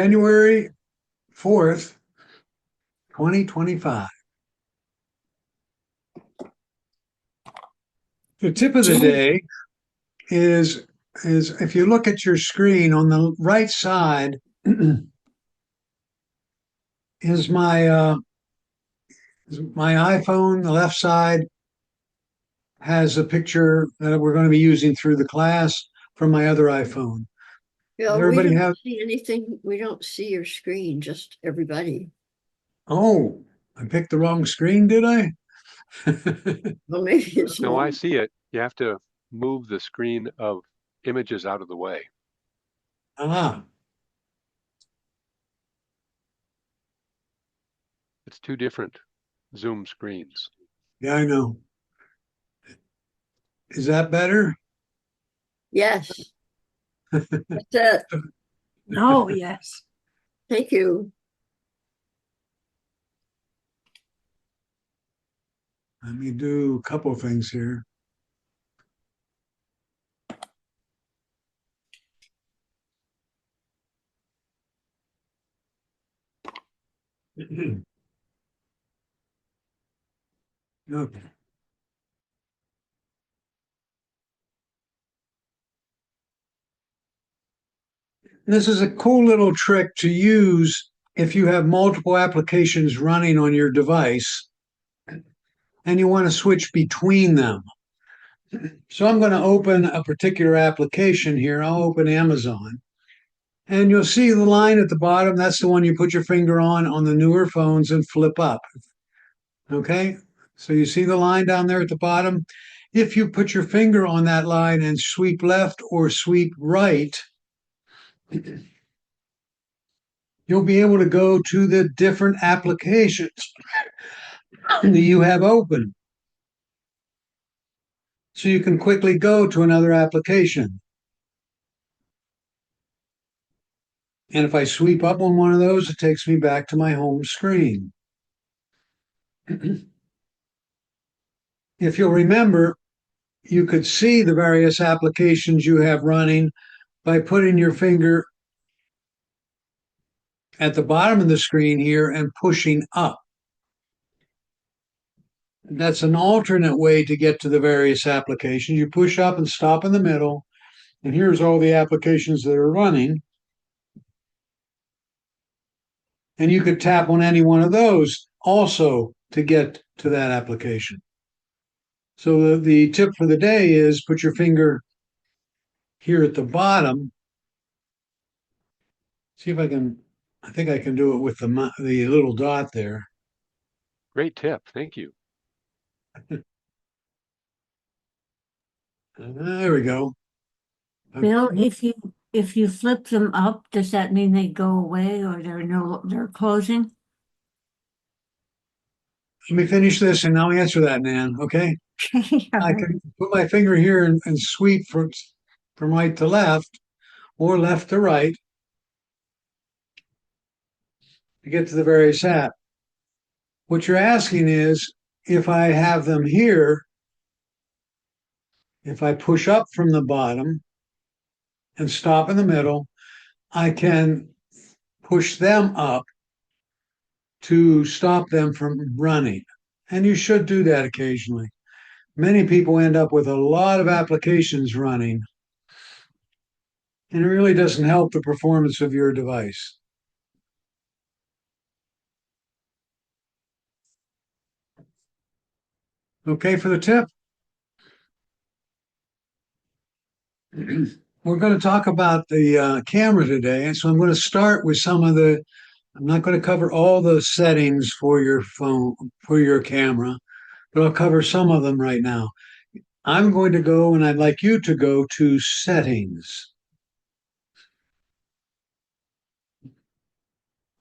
January 4th, 2025. The tip of the day is if you look at your screen on the right side is my iPhone. The left side has a picture that we're going to be using through the class from my other iPhone. Does Well, we everybody don't have? see anything. We don't see your screen, just everybody. Oh, I picked the wrong screen, did I? Well, maybe it's No, I long. see it. You have to move the screen of images out of the way. Ah, It's two different Zoom screens. yeah, I know. Is that better? Yes, that's it. Oh, yes. Thank you. Let me do a couple of things here. Okay. This is a cool little trick to use if you have multiple applications running on your device and you want to switch between them. So I'm going to open a particular application here. I'll open Amazon. And you'll see the line at the bottom. That's the one you put your finger on the newer phones and flip up. Okay. So you see the line down there at the bottom. If you put your finger on that line and sweep left or sweep right, you'll be able to go to the different applications that you have open. So you can quickly go to another application. And if I sweep up on one of those, it takes me back to my home screen. If you'll remember, you could see the various applications you have running by putting your finger at the bottom of the screen here and pushing up. That's an alternate way to get to the various applications. You push up and stop in the middle, and here's all the applications that are running. And you could tap on any one of those also to get to that application. So the tip for the day is put your finger here at the bottom. See if I think I can do it with the little dot there. Great tip. Thank you. There we go. Bill, if you flip them up, does that mean they go away or they're closing? Let me finish this and I'll answer that, Nan. Okay. All I right. can put my finger here and sweep from right to left or left to right to get to the various apps. What you're asking is if I have them here, if I push up from the bottom and stop in the middle, I can push them up to stop them from running. And you should do that occasionally. Many people end up with a lot of applications running, and it really doesn't help the performance of your device. Okay for the tip? We're going to talk about the camera today, and so I'm going to start with I'm not going to cover all the settings for your phone, for your camera, but I'll cover some of them right now. I'm going to go, and I'd like you to go to settings.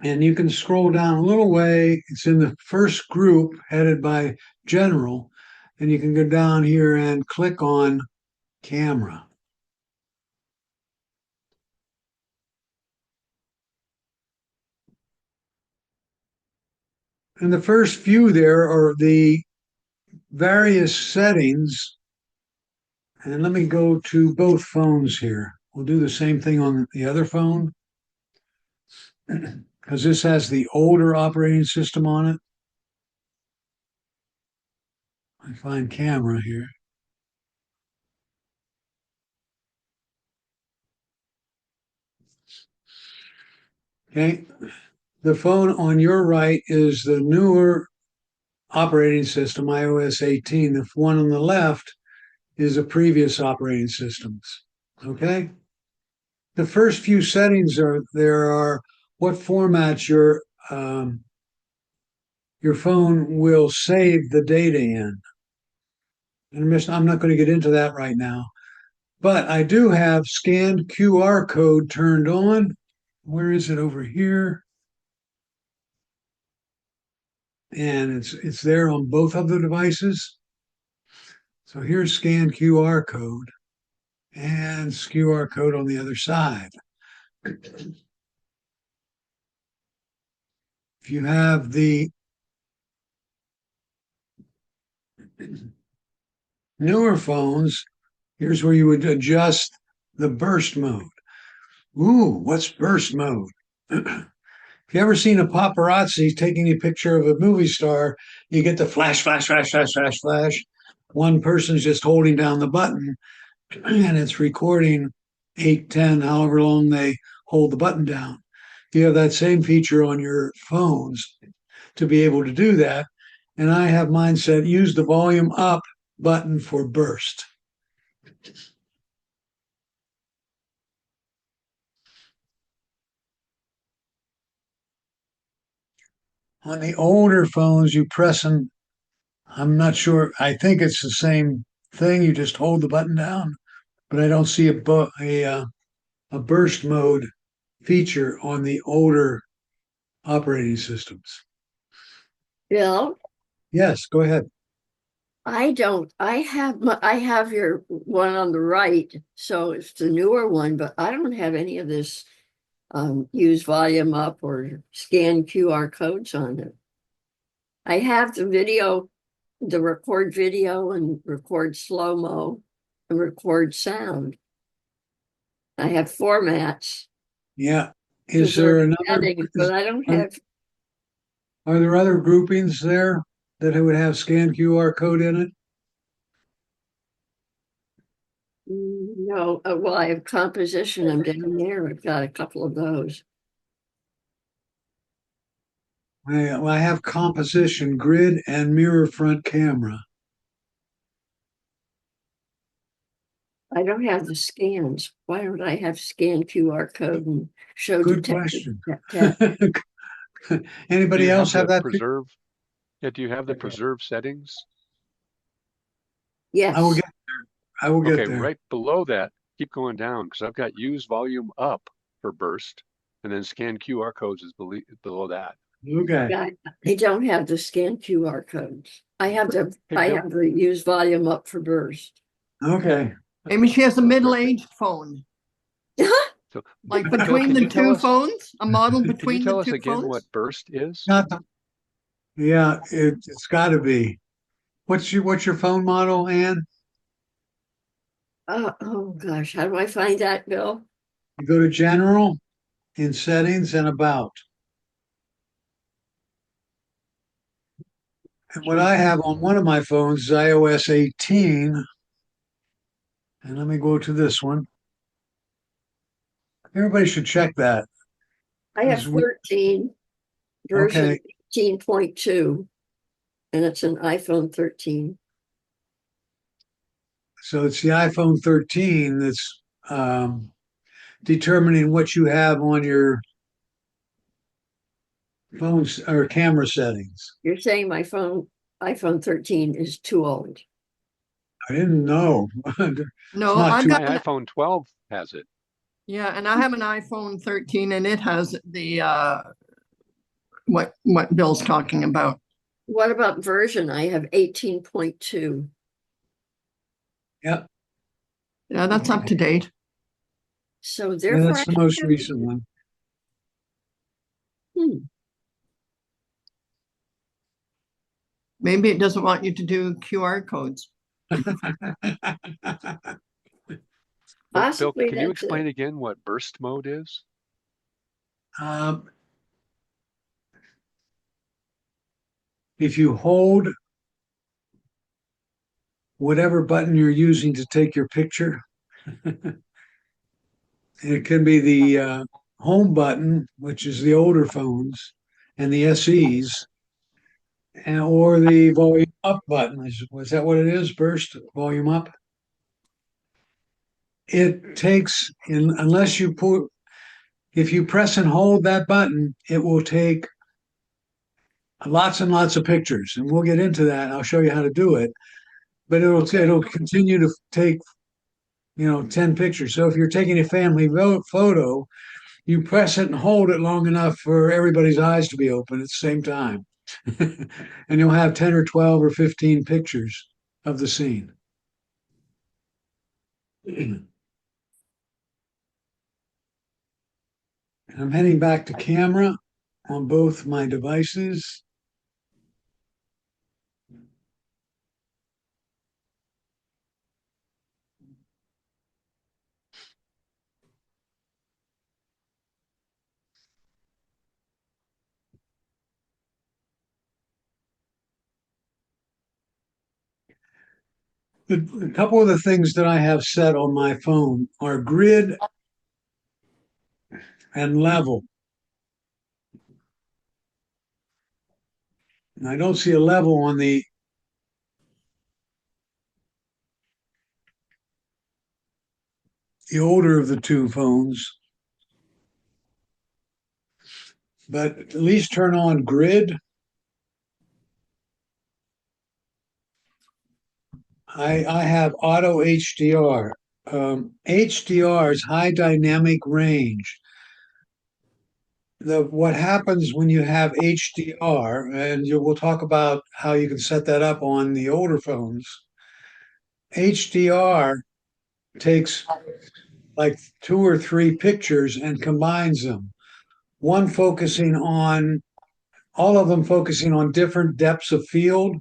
And you can scroll down a little way. It's in the first group headed by general, and you can go down here and click on camera. In the first few there are the various settings. And let me go to both phones here. We'll do the same thing on the other phone. because this has the older operating system on it. I find camera here. Okay. The phone on your right is the newer operating system, iOS 18. The one on the left is the previous operating systems. Okay. The first few settings are what format your phone will save the data in. And I'm not going to get into that right now, but I do have scanned QR code turned on. Where is it over here? And it's there on both of the devices. So here's scan QR code and QR code on the other side. If you have the newer phones, here's where you would adjust the burst mode. Ooh, what's burst mode? If you ever seen a paparazzi taking a picture of a movie star, you get the flash, flash, flash, flash, flash, flash. One person's just holding down the button and it's recording 8, 10, however long they hold the button down. You have that same feature on your phones to be able to do that. And I have mine set use the volume up button for burst. On the older phones, you press and I'm not sure. I think it's the same thing. You just hold the button down, but I don't see a burst mode feature on the older operating systems. Bill, Yes, go ahead. I have your one on the right, so it's the newer one, but I don't have any of this use volume up or scan QR codes on it. I have the record video and record slow-mo and record sound. I have formats. Yeah. Is there another? But I don't Are, have. are there other groupings there that would have scan QR code in it? No, well, I have composition. I'm down there. I've got a couple of those. I have composition, grid, and mirror front camera. I don't have the scans. Why don't I have scan QR code and show Good detected question. Do Anybody you else have have the that? preserve? Yeah, do you have the preserve settings? I will Yes, get there. I will get Okay, there. right below that, keep going down because I've got use volume up for burst, and then scan QR codes is below that. Okay. I don't have the scan QR codes. I have Hey, Bill, the use volume up for burst. Okay. Maybe she has a middle-aged phone, so like Bill, between can the you tell two us? phones, a model Can you between tell the us two again phones. what burst is? Not the, yeah, it's got to be. What's your phone model, Ann? Oh gosh, how do I find that, Bill? You go to General, in Settings, and About. And what I have on one of my phones is iOS 18. And let me go to this one. Everybody should check that. I have 13, version Okay. 18.2, and it's an iPhone 13. So it's the iPhone 13 that's determining what you have on your phones or camera settings. You're saying my iPhone 13 is too old. I didn't know. It's No, not I've too. got My iPhone 12 has it. yeah, and I have an iPhone 13 and it has the what Bill's talking about. What about version? I have 18.2. Yeah, Yeah, that's up to date. So yeah, therefore, that's the most recent one. hmm, Maybe it doesn't want you to do QR codes. Bill, possibly can you that's explain it. again what burst mode is? if you hold whatever button you're using to take your picture, it can be the home button, which is the older phones and the SEs, and, or the volume up button. Was that what it is? Burst volume up. It takes unless you put if you press and hold that button, it will take lots and lots of pictures, and we'll get into that. I'll show you how to do it, but it'll continue to take 10 pictures. So if you're taking a family photo, you press it and hold it long enough for everybody's eyes to be open at the same time. And you'll have 10 or 12 or 15 pictures of the scene. I'm heading back to camera on both my devices. A couple of the things that I have set on my phone are grid and level. And I don't see a level on the older of the two phones, but at least turn on grid. I have auto HDR. HDR is high dynamic range. What happens when you have HDR, and we'll talk about how you can set that up on the older phones. HDR takes like 2 or 3 pictures and combines them. One focusing on all of them focusing on different depths of field.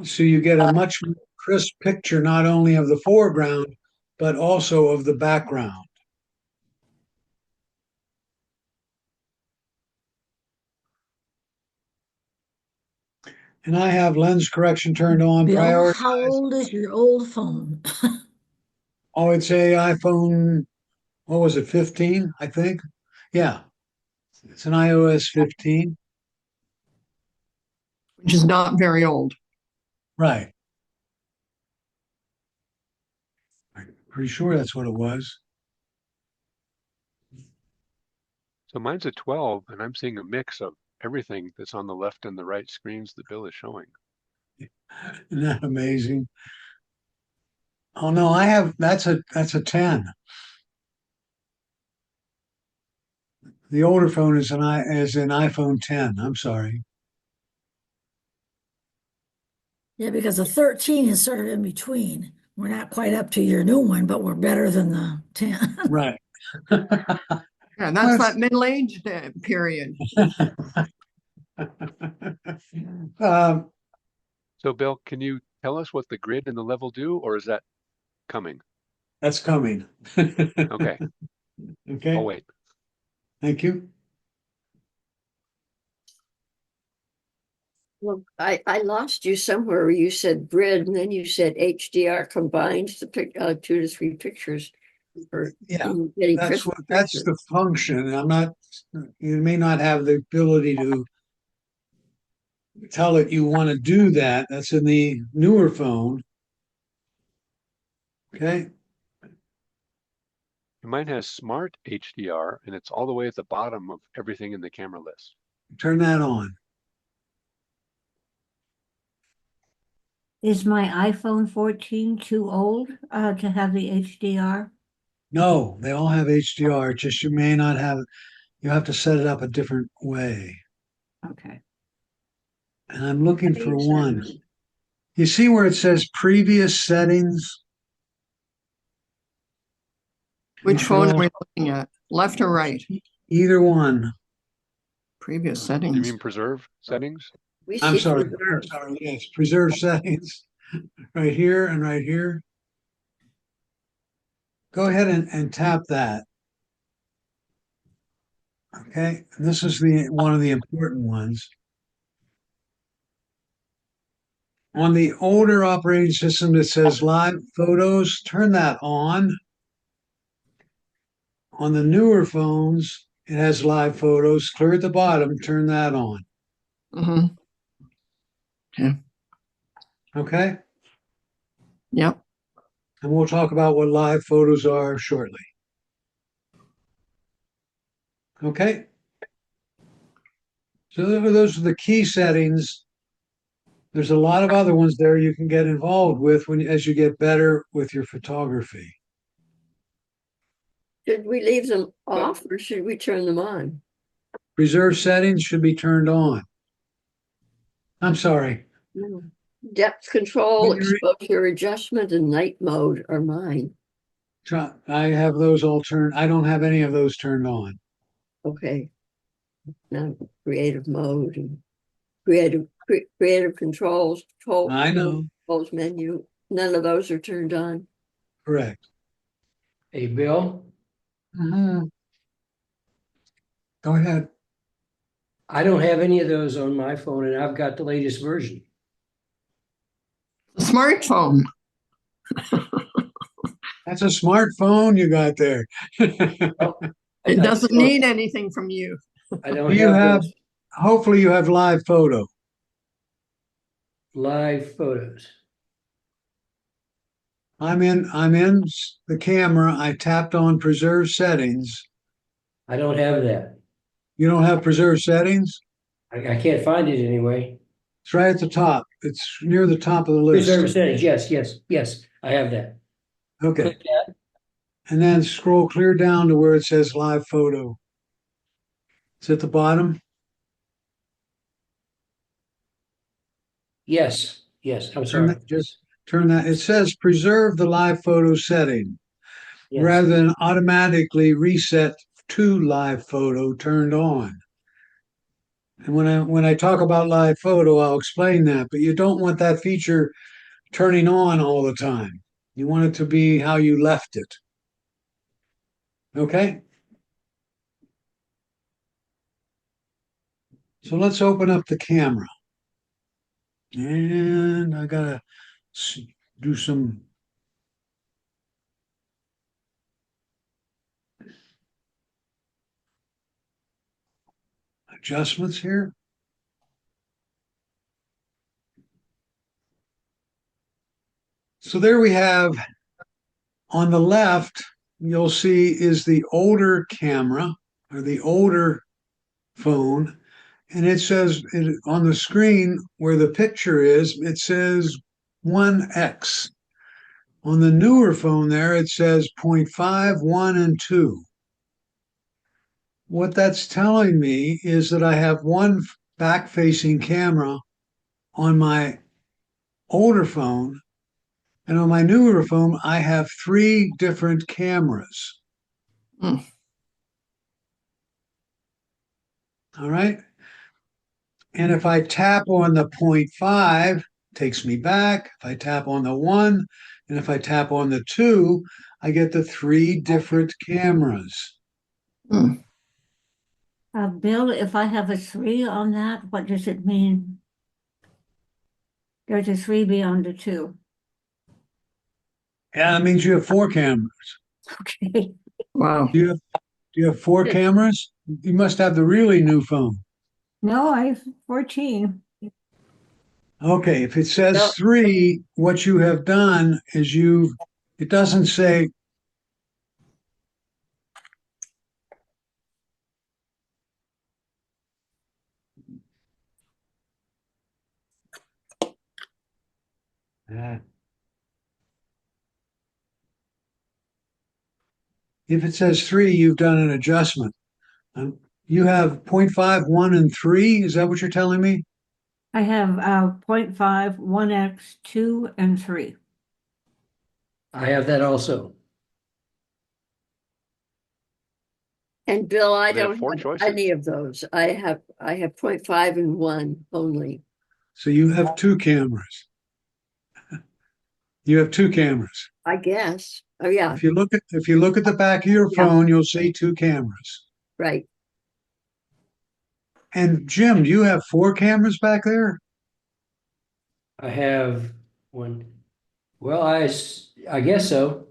So you get a much more crisp picture, not only of the foreground, but also of the background. And I have lens correction turned on. Bill, how Prioritize. old is your old phone? Oh, it's a iPhone, what was it, 15, I think? Yeah, it's an iOS 15. Which is not very old. Right. I'm pretty sure that's what it was. So mine's a 12, and I'm seeing a mix of everything that's on the left and the right screens that Bill is showing. Isn't that amazing? Oh no, that's a 10. The older phone is an iPhone 10. I'm sorry. Yeah, because the 13 is sort of in between. We're not quite up to your new one, but we're better than the 10. Right. Yeah, that's that middle-aged period. um, So Bill, can you tell us what the grid and the level do, or is that coming? that's coming. Okay, Okay. I'll wait. Thank you. Well, I lost you somewhere where you said grid and then you said HDR combines the 2 to 3 pictures. For Yeah, getting that's crisper that's pictures. the function. You may not have the ability to tell it you want to do that. That's in the newer phone. Okay. Mine has smart HDR, and it's all the way at the bottom of everything in the camera list. Turn that on. Is my iPhone 14 too old to have the HDR? No, they all have HDR. Just you may not have, you have to set it up a different way. Okay. And I'm looking for one. You see where it says previous settings? Which phone are Control, we looking at? Left or right? either one. Previous You settings. mean preserve settings? We I'm see sorry. preserve. I'm sorry. Yes, preserve settings right here and right here. Go ahead and tap that. Okay. And this is one of the important ones. On the older operating system that says live photos, turn that on. On the newer phones, it has live photos. Clear at the bottom, turn that on. Mhm. Okay? Yep. And we'll talk about what live photos are shortly. Okay? So those are the key settings. There's a lot of other ones there you can get involved with as you get better with your photography. Should we leave them off or should we turn them on? Preserve settings should be turned on. I'm sorry. Depth control, When you're- exposure adjustment, and night mode are mine. I have those all turned. I don't have any of those turned on. Okay. Now creative mode and creative controls, I know. controls menu. None of those are turned on. Correct. Hey, Bill, Mhm. Go ahead. I don't have any of those on my phone and I've got the latest version. The smartphone. That's a smartphone you got there. It doesn't need anything from you. I don't Do you have, those hopefully you have live photo. live photos. I'm in the camera. I tapped on preserve settings. I don't have that. You don't have preserve settings? I can't find it anyway. It's right at the top. It's near the top of the list. Reserve settings, yes, I have that. Okay. Click that. And then scroll clear down to where it says live photo. It's at the bottom. Yes, I'm Turn sorry. that, just turn that. It says preserve the live photo setting Yes. rather than automatically reset to live photo turned on. And when I talk about live photo, I'll explain that, but you don't want that feature turning on all the time. You want it to be how you left it. Okay? So let's open up the camera. And I gotta do some adjustments here. So there we have on the left, you'll see is the older camera or the older phone. And it says on the screen where the picture is, it says 1x. On the newer phone there, it says 0.5, 1, and 2. What that's telling me is that I have one back-facing camera on my older phone, and on my newer phone, I have 3 different cameras. Hmm. All right. And if I tap on the 0.5, it takes me back. If I tap on the 1, and if I tap on the 2, I get the 3 different cameras. Hmm. Bill, if I have a 3 on that, what does it mean? There's a 3 beyond the 2. Yeah, that means you have 4 cameras. Okay. Wow. Do you have 4 cameras? You must have the really new phone. No, I have 14. Okay, if it says No. 3, what you have done is it doesn't say. If it says 3, you've done an adjustment. You have 0.5, 1, and 3. Is that what you're telling me? I have 0.5, 1x, 2, and 3. I have that also. And Bill, I They have don't 4 have choices. any of those. I have 0.5 and 1 only. So you have 2 cameras. You have 2 cameras. I guess. Oh yeah, If you look at the back of your Yeah. phone, you'll see 2 cameras. right. And Jim, do you have 4 cameras back there? I have one. Well, I guess so.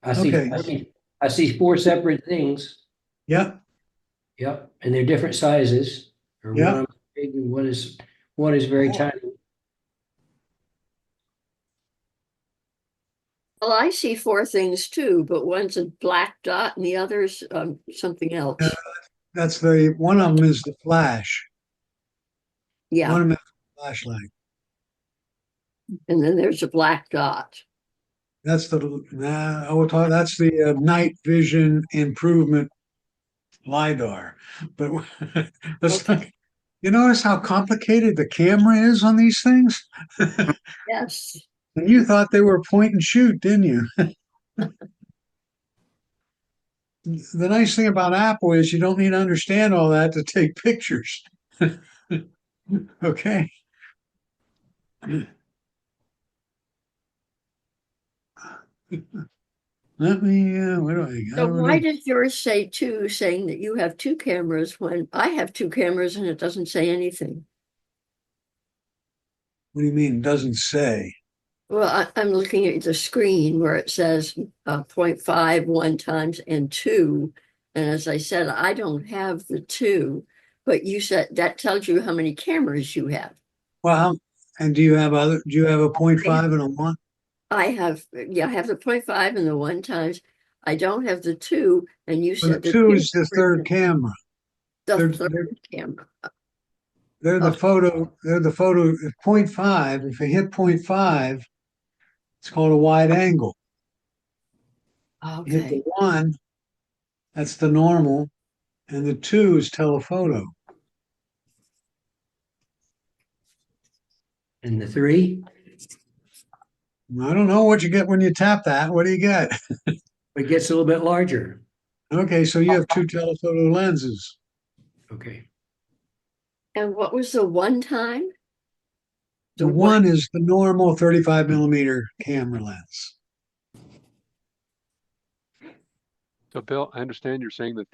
Okay. I see four separate things. Yep, Yep, and they're different sizes. Or yep. one big and one is very tiny. Well, I see four things too, but one's a black dot and the other's something else. That's one of them is the flash. Yeah, One of them is the flashlight. and then there's a black dot. That's that's the night vision improvement LiDAR. But let's Okay. not, you notice how complicated the camera is on these things? Yes. And you thought they were point and shoot, didn't you? The nice thing about Apple is you don't need to understand all that to take pictures. Okay. Let me, where do I So go? why does yours say two, saying that you have two cameras when I have two cameras and it doesn't say anything? What do you mean? Doesn't say. Well, I'm looking at the screen where it says 0.5 one times and two. And as I said, I don't have the two, but you said that tells you how many cameras you have. Well, and do you have a 0.5 and a 1? I have, yeah, I have the 0.5 and the one times. I don't have the two, and you Well, the said the 2 two is the cameras third are camera. the They're, third they're, camera. they're the Okay. photo, they're the photo 0.5. If you hit 0.5, it's called a wide angle. You hit the Okay. 1, that's the normal, and the 2 is telephoto. And the three, I don't know what you get when you tap that. What do you get? it gets a little bit larger. Okay, so you have two telephoto lenses. Okay. And what was the one time? The The one, 1 is the normal 35 millimeter camera lens. So Bill, I understand you're saying that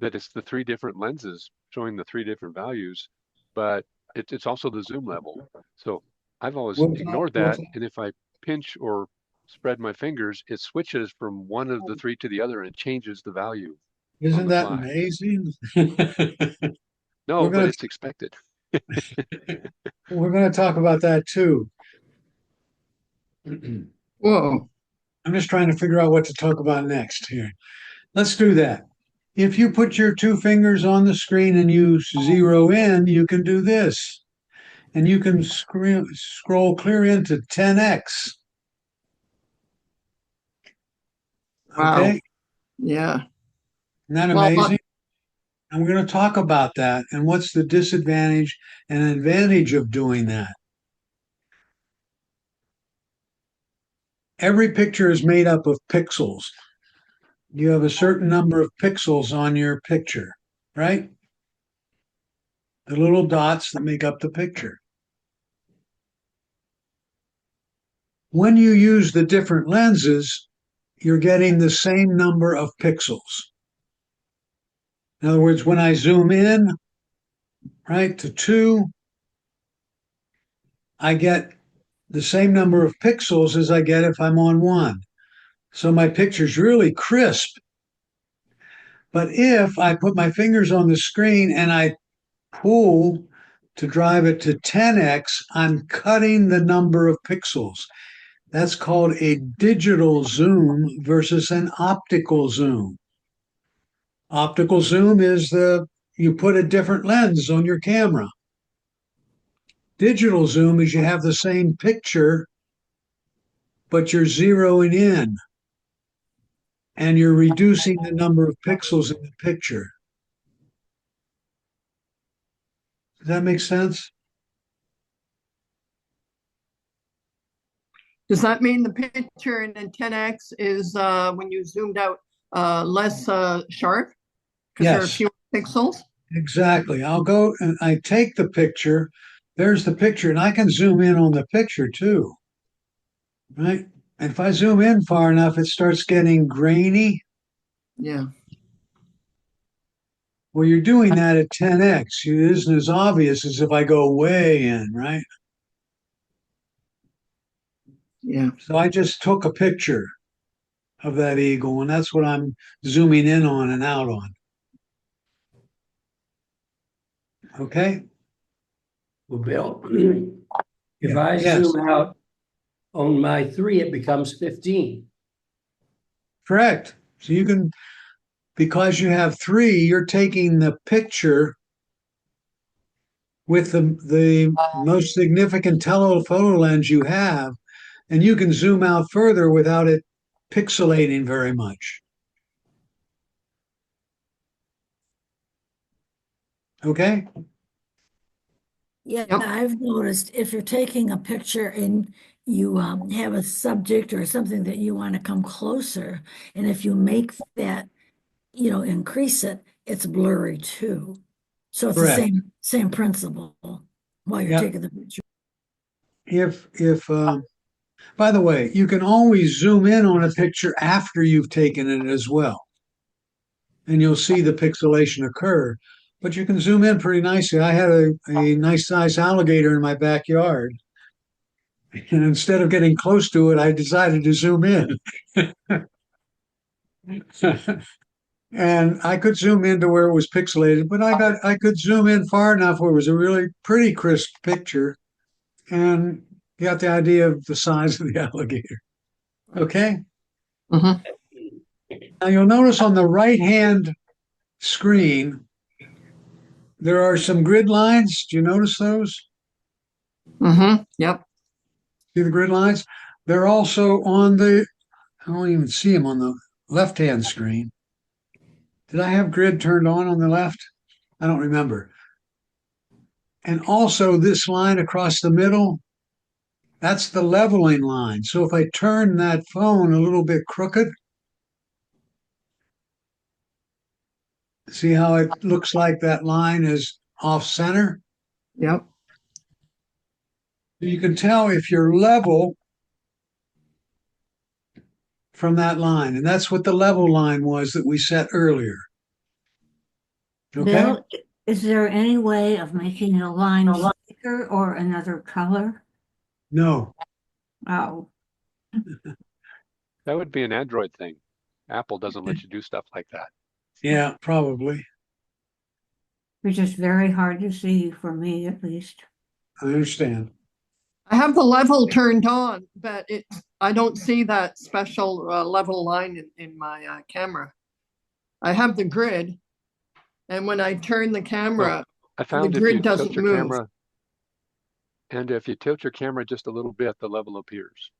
that it's the three different lenses showing the three different values, but it's also the zoom level. So I've always ignored We'll that, and if I pinch or spread my fingers, it switches from one of the three to the other and it changes the value on Isn't the that fly. amazing? No, we're but gonna it's expected. we're gonna talk about that too. I'm Whoa. just trying to figure out what to talk about next here. Let's do that. If you put your two fingers on the screen and you zero in, you can do this. And you can scroll clear into 10x. Wow. Okay? Yeah. Isn't that Well, amazing? And we're going to talk about that and what's the disadvantage and advantage of doing that. Every picture is made up of pixels. You have a certain number of pixels on your picture, right? The little dots that make up the picture. When you use the different lenses, you're getting the same number of pixels. In other words, when I zoom in, right, to 2, I get the same number of pixels as I get if I'm on 1. So my picture's really crisp. But if I put my fingers on the screen and I pull to drive it to 10x, I'm cutting the number of pixels. That's called a digital zoom versus an optical zoom. Optical zoom is you put a different lens on your camera. Digital zoom is you have the same picture, but you're zeroing in and you're reducing the number of pixels in the picture. Does that make sense? does that mean the picture in 10x is when you zoomed out less sharp because there are Yes, fewer pixels? exactly. I'll go and I take the picture. There's the picture, and I can zoom in on the picture too, right? And if I zoom in far enough, it starts getting grainy. Yeah. Well, you're doing that at 10x. It isn't as obvious as if I go way in, right? Yeah. So I just took a picture of that eagle, and that's what I'm zooming in on and out on. Okay? Well, Bill, if Yeah. I Yes, zoom out on my 3, it becomes 15. correct. So you can, because you have three, you're taking the picture with the most significant telephoto lens you have, and you can zoom out further without it pixelating very much. Okay? Yeah, Yep. I've noticed if you're taking a picture and you have a subject or something that you want to come closer, and if you make that, increase it, it's blurry too. So it's the Correct. same principle while you're Yep. taking the picture. If by the way, you can always zoom in on a picture after you've taken it as well, and you'll see the pixelation occur. But you can zoom in pretty nicely. I had a nice sized alligator in my backyard, and instead of getting close to it, I decided to zoom in. And I could zoom into where it was pixelated, but I could zoom in far enough where it was a really pretty crisp picture, and got the idea of the size of the alligator. Okay. Hmm. Now you'll notice on the right hand screen there are some grid lines. Do you notice those? Hmm. Yep. See the grid lines? They're also on the, I don't even see them on the left hand screen. Did I have grid turned on the left? I don't remember. And also this line across the middle, that's the leveling line. So if I turn that phone a little bit crooked, see how it looks like that line is off center? Yep. You can tell if you're level from that line. And that's what the level line was that we set earlier. Okay? Bill, is there any way of making the lines thicker or another color? No. Oh, That would be an Android thing. Apple doesn't let you do stuff like that. Yeah, probably. it's just very hard to see for me at least. I understand. I have the level turned on, but I don't see that special level line in my camera. I have the grid, and when I turn the Well, camera, I the found if you grid tilt doesn't your move. camera, and if you tilt your camera just a little bit, the level appears.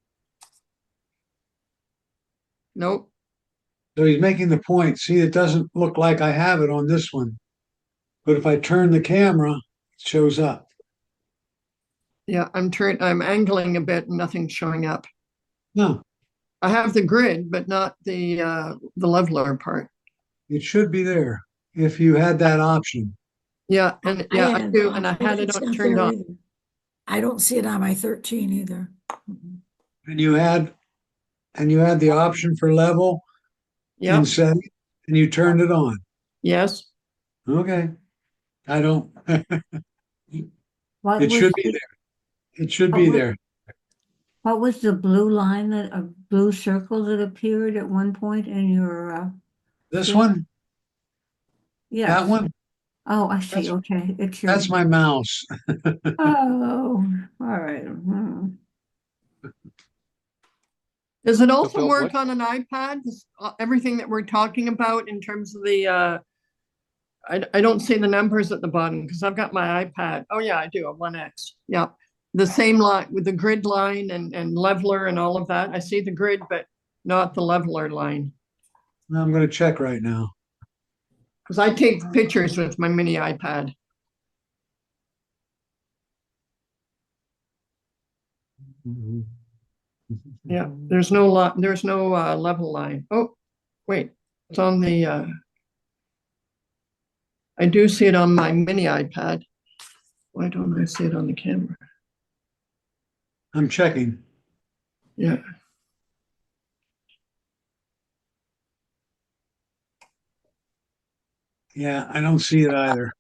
Nope. So he's making the point. See, it doesn't look like I have it on this one. But if I turn the camera, it shows up. Yeah, I'm angling a bit and nothing's showing up. No, I have the grid, but not the leveler part. it should be there if you had that option. Yeah, and yeah, I have, do, and I had it it's not turned there on. either. I don't see it on my 13 either. And you had the option for level Yeah, in setting, and you turned it on. yes. Okay. I don't What it was should be the, there. It should what be was, there. what was the blue line that, a blue circle that appeared at one point in your, This screen? one, that Yes. one, Oh, I see. that's Okay. It's your, that's my mouse. oh, all right. Does it So also Bill, work what on an iPad? Everything that we're talking about in terms of the, I don't see the numbers at the bottom because I've got my iPad. Oh yeah, I do, a 1X. Yeah. The same line with the grid line and leveler and all of that. I see the grid, but not the leveler line. I'm going to check right now. Because I take pictures with my mini iPad. Yeah, there's no level line. Oh, wait, it's on the, I do see it on my mini iPad. Why don't I see it on the camera? I'm checking. Yeah, Yeah, I don't see it either.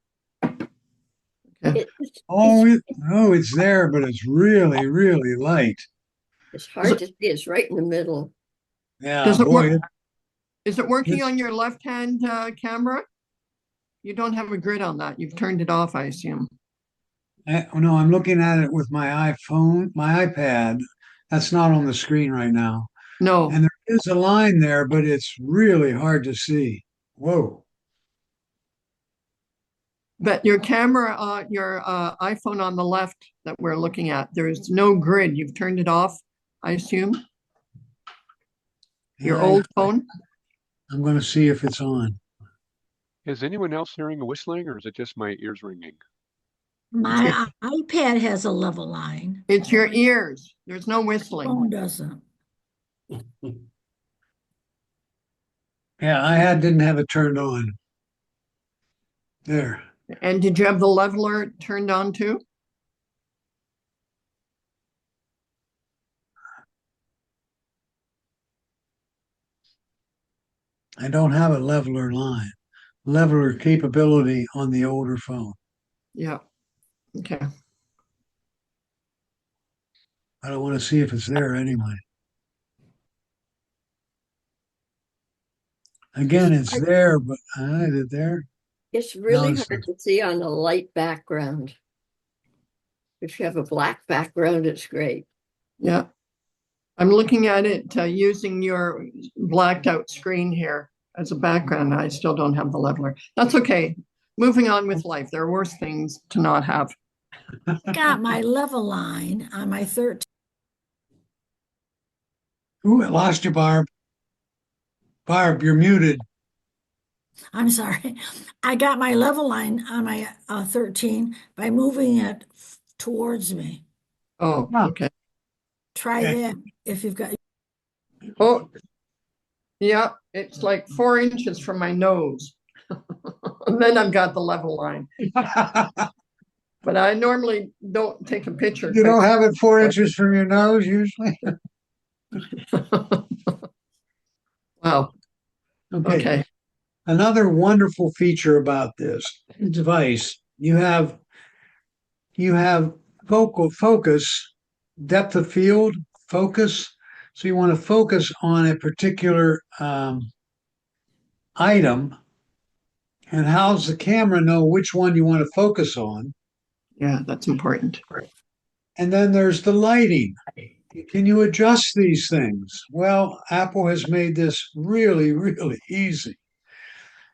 okay. It's Oh, no, it's there, but it's really, really light. It's hard to see. It's right in the middle. Yeah, Does it boy, work? Is it working This- on your left-hand camera? You don't have a grid on that. You've turned it off, I assume. no, I'm looking at it with my iPhone, my iPad. That's not on the screen right now. No, And there is a line there, but it's really hard to see. Whoa. but your camera, your iPhone on the left that we're looking at, there's no grid. You've turned it off, I assume. Your Yeah, old phone? I'm going to see if it's on. Is anyone else hearing a whistling or is it just my ears ringing? My iPad has a level line. It's your ears. There's no whistling. Phone doesn't. Yeah, I didn't have it turned on. There. And did you have the leveler turned on too? I don't have a leveler capability on the older phone. Yeah. Okay. I don't want to see if it's there anyway. Again, it's there, but is it there? It's really it's hard to see on a light background. If you have a black background, it's great. Yeah. I'm looking at it using your blacked out screen here as a background. I still don't have the leveler. That's okay. Moving on with life. There are worse things to not have. Got my level line on my 13. Ooh, I lost you, Barb. Barb, you're muted. I'm sorry. I got my level line on my 13 by moving it towards me. Oh, Huh. okay. Try Okay. that if you've got. Oh, yeah. It's like 4 inches from my nose. And then I've got the level line. But I normally don't take a picture. You don't have it 4 inches from your nose usually? Wow. Okay. Okay. Another wonderful feature about this device, you have focal focus, depth of field, focus. So you want to focus on a particular item. And how's the camera know which one you want to focus on? Yeah, that's important. And then there's the lighting. Can you adjust these things? Well, Apple has made this really, really easy.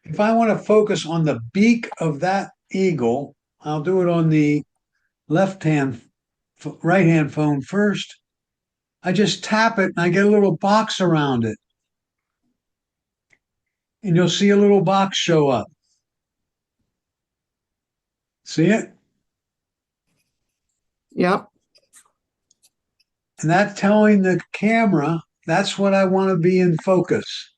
If I want to focus on the beak of that eagle, I'll do it on the right hand phone first. I just tap it and I get a little box around it. And you'll see a little box show up. See it? Yep. And that's telling the camera that's what I want to be in focus.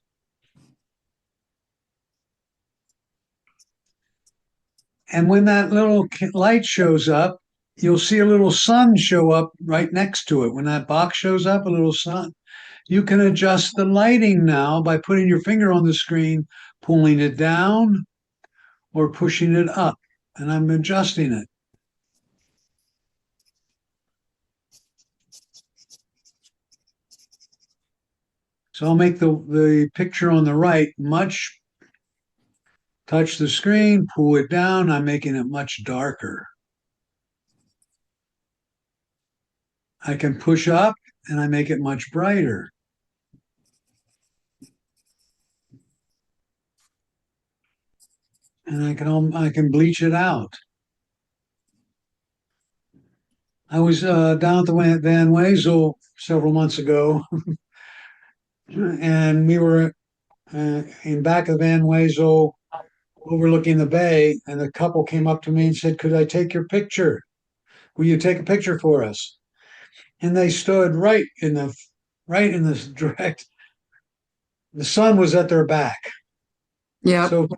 And when that little light shows up, you'll see a little sun show up right next to it. When that box shows up, a little sun. You can adjust the lighting now by putting your finger on the screen, pulling it down or pushing it up. And I'm adjusting it. So I'll make the picture on the right touch the screen, pull it down. I'm making it much darker. I can push up and I make it much brighter. And I can bleach it out. I was down at the Van Wezel several months ago, and we were in back of Van Wezel overlooking the bay, and a couple came up to me and said, "Could I take your picture? Will you take a picture for us?" And they stood right in the direct. The sun was at their back, Yeah. so of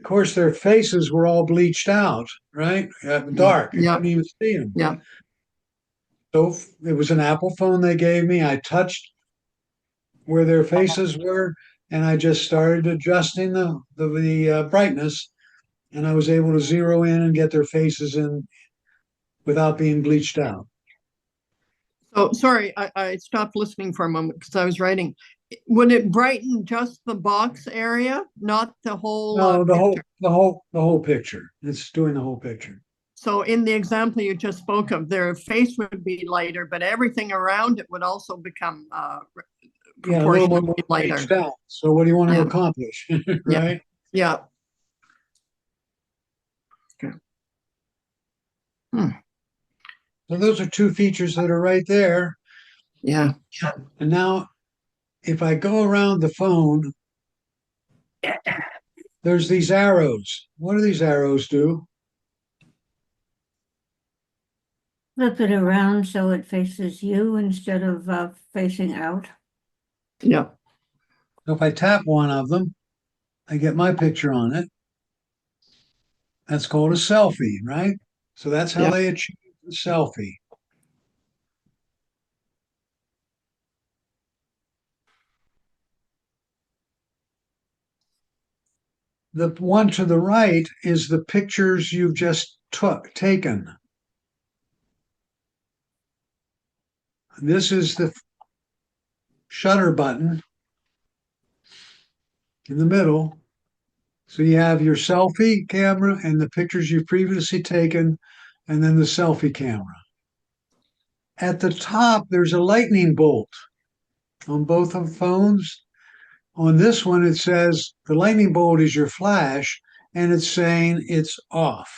course their faces were all bleached out, right? Dark. You Yeah. couldn't even see them. Yeah. So it was an Apple phone they gave me. I touched where their faces were, and I just started adjusting the brightness, and I was able to zero in and get their faces in without being bleached out. Oh, sorry, I stopped listening for a moment because I was writing. Would it brighten just the box area, not the whole No, picture? the whole picture. It's doing the whole picture. So in the example you just spoke of, their face would be lighter, but everything around it would also become Yeah, a little bit more proportionately lighter. aged out. So what do you want to Yeah. accomplish? Yeah. Right? Yeah. Okay. So those are two features that are right there. Yeah. And now if I go around the phone, there's these arrows. What do these arrows do? Flip it around so it faces you instead of facing out. Yeah. So if I tap one of them, I get my picture on it. That's called a selfie, right? So that's how Yeah. they achieve the selfie. The one to the right is the pictures you've just taken. This is the shutter button in the middle. So you have your selfie camera and the pictures you've previously taken, and then the selfie camera. At the top, there's a lightning bolt on both of the phones. On this one, it says the lightning bolt is your flash, and it's saying it's off.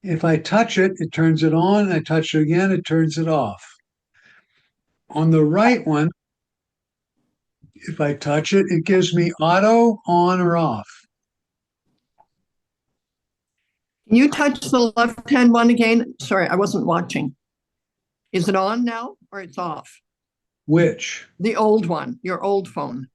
If I touch it, it turns it on. I touch it again, it turns it off. On the right one, if I touch it, it gives me auto, on, or off. Can you touch the left-hand one again? Sorry, I wasn't watching. Is it on now or it's off? Which? The old one, your old phone.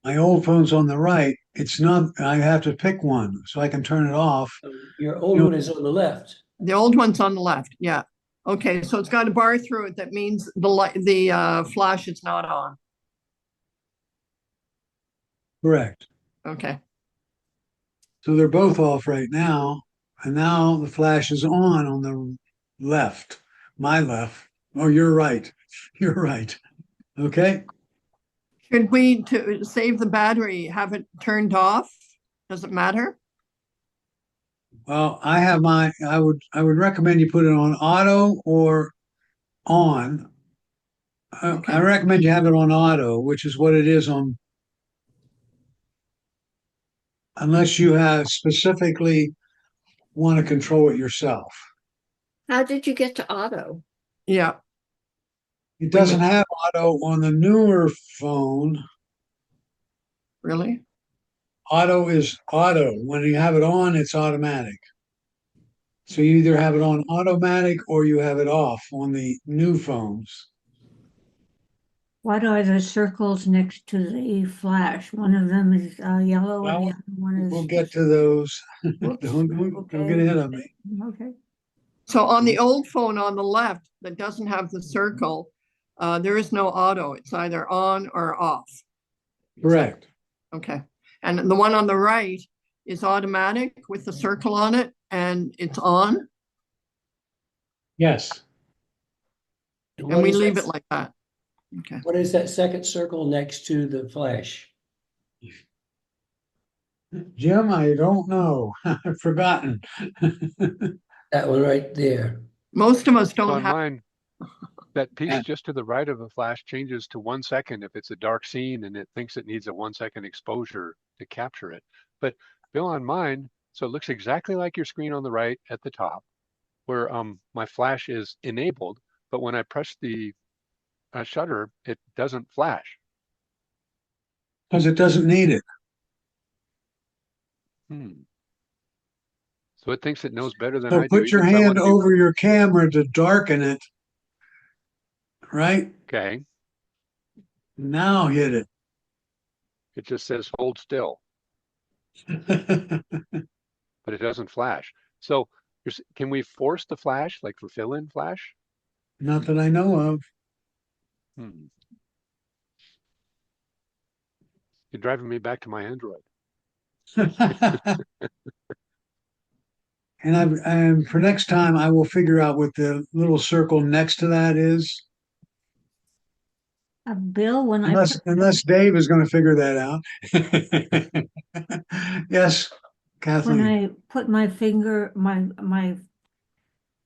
My old phone's on the right. It's not, I have to pick one so I can turn it off. Your old You know- one is on the left. The old one's on the left. Yeah. Okay, so it's got a bar through it. That means the flash is not on. Correct. Okay. So they're both off right now. And now the flash is on the left, my left. Oh, you're right. You're right. Okay. Should we, to save the battery, have it turned off? Does it matter? Well, I would recommend you put it on auto or on. Okay. I recommend you have it on auto, which is what it is on, unless you have specifically want to control it yourself. How did you get to auto? Yeah. It doesn't have auto on the newer phone. Really? Auto is auto. When you have it on, it's automatic. So you either have it on automatic or you have it off on the new phones. What are the circles next to the flash? One of them is yellow and the Well, other one is. we'll get to those. Whoops, Don't get okay. ahead of me. Okay. So on the old phone on the left that doesn't have the circle, there is no auto. It's either on or off. Correct. Okay. And the one on the right is automatic with the circle on it and it's on, Yes. and we leave it like that. Okay. What is that second circle next to the flash? Jim, I don't know. I've forgotten. That one right there. Most of us So don't on have, mine, that piece just to the right of the flash changes to 1 second if it's a dark scene and it thinks it needs a 1 second exposure to capture it. But Bill, on mine, so it looks exactly like your screen on the right at the top, where my flash is enabled, but when I press the shutter, it doesn't flash. Because it doesn't need it. So it thinks it knows better than So I do, put your even if I want hand to be over your camera to darken it. Right? okay. Now hit it. It just says hold still, but it doesn't flash. So can we force the flash, like for fill-in flash? Not that I know of. You're driving me back to my Android. And for next time, I will figure out what the little circle next to that is. Bill, when I Unless Dave is going to figure that out. Yes, when Kathleen. I put my finger, my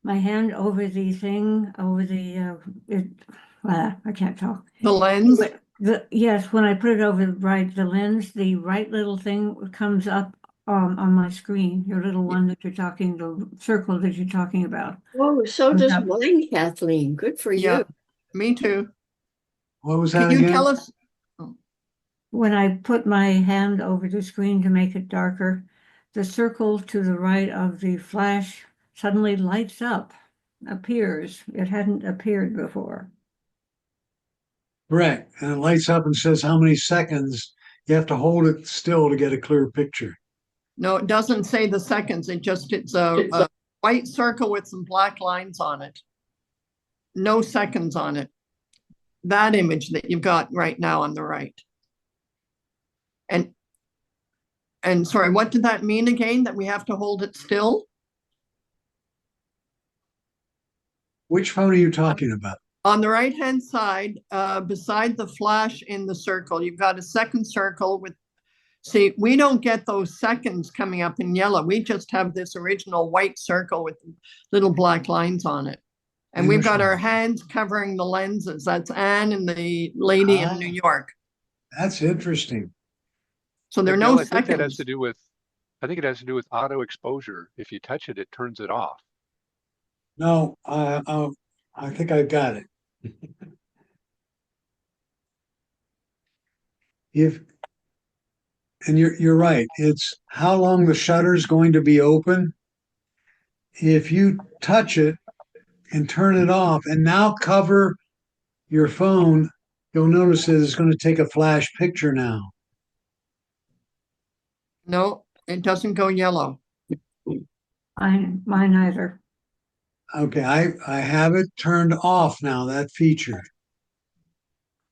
hand over the thing, over the I can't talk. The lens, But yes, when I put it over the lens, the right little thing comes up on my screen, your little one that you're talking, the circle that you're talking about. Oh, so Comes does up. mine, Kathleen. Good for yeah, you. me too. What was Can that you again? tell us? When I put my hand over the screen to make it darker, the circle to the right of the flash suddenly lights up, appears. It hadn't appeared before. Correct. And it lights up and says how many seconds. You have to hold it still to get a clear picture. No, it doesn't say the seconds. It's a white circle with some black lines on it. No seconds on it. That image that you've got right now on the right. And sorry, what did that mean again? That we have to hold it still? Which phone are you talking about? On the right-hand side, beside the flash in the circle, you've got a second circle with, see, we don't get those seconds coming up in yellow. We just have this original white circle with little black lines on it. And we've got our hands covering the lenses. That's Anne and the lady in New York. That's interesting. So there are Bill, no I think that has seconds. to do with, I think it has to do with auto exposure. If you touch it, it turns it off. No, I think I got it. If and you're right, it's how long the shutter is going to be open. If you touch it and turn it off and now cover your phone, you'll notice that it's going to take a flash picture now. No, it doesn't go yellow. Mine either. Okay, I have it turned off now, that feature.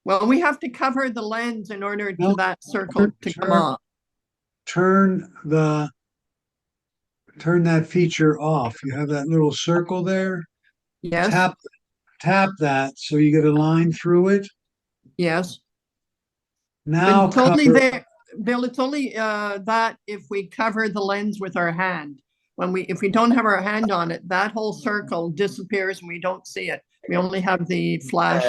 Well, we have to cover the lens in order No, to that circle to come off. Turn that feature off. You have that little circle there. Yes, Tap that so you get a line through it. yes. But Now it's only cover. there, Bill, it's only that if we cover the lens with our hand. If we don't have our hand on it, that whole circle disappears and we don't see it. We only have the flash.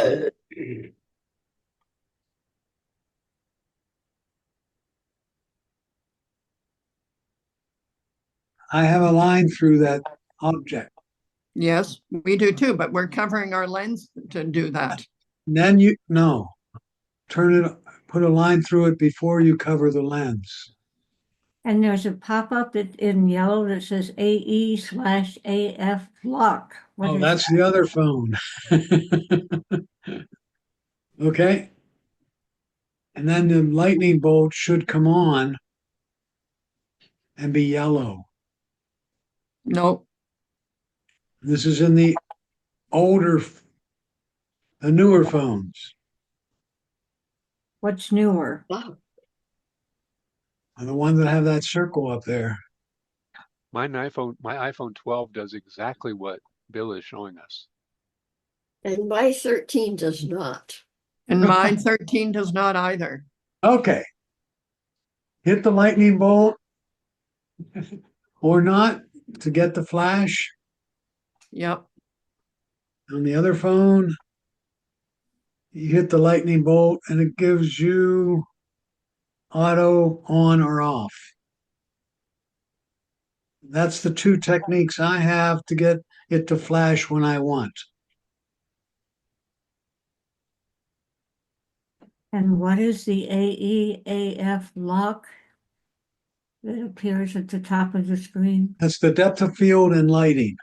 I have a line through that object. Yes, we do too, but we're covering our lens to do that. And then put a line through it before you cover the lens. And there's a pop-up in yellow that says AE/AF lock. What Oh, is that's that? the other phone. Okay. And then the lightning bolt should come on and be yellow. No, This is in the newer phones. What's newer? Wow. And the ones that have that circle up there. My iPhone 12 does exactly what Bill is showing us. And my 13 does not. and mine 13 does not either. Okay. Hit the lightning bolt or not to get the flash. Yep. On the other phone, you hit the lightning bolt and it gives you auto on or off. That's the two techniques I have to get it to flash when I want. And what is the AEAF lock that appears at the top of the screen? That's the depth of field and lighting.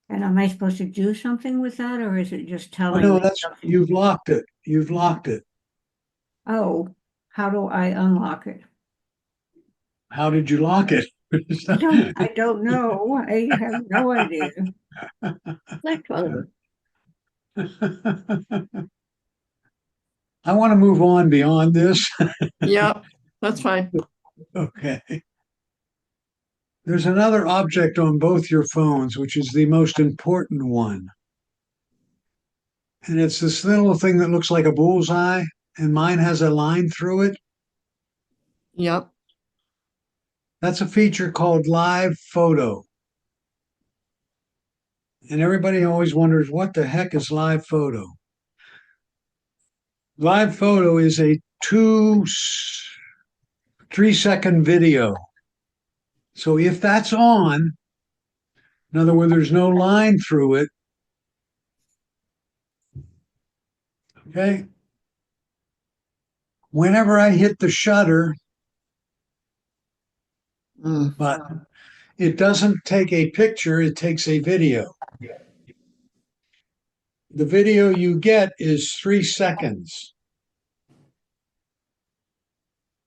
And am I supposed to do something with that, or is it just Oh, telling no, me? you've locked it. You've locked it. Oh, how do I unlock it? How did you lock it? I don't know. I have no idea. That clever. I want to move on beyond this. Yep. That's fine. Okay. There's another object on both your phones, which is the most important one. And it's this little thing that looks like a bullseye, and mine has a line through it. Yep. That's a feature called live photo. And everybody always wonders, what the heck is live photo? Live photo is a 3-second video. So if that's on, in other words, there's no line through it, okay? Whenever I hit the shutter button, it doesn't take a picture, it takes a video. The video you get is 3 seconds.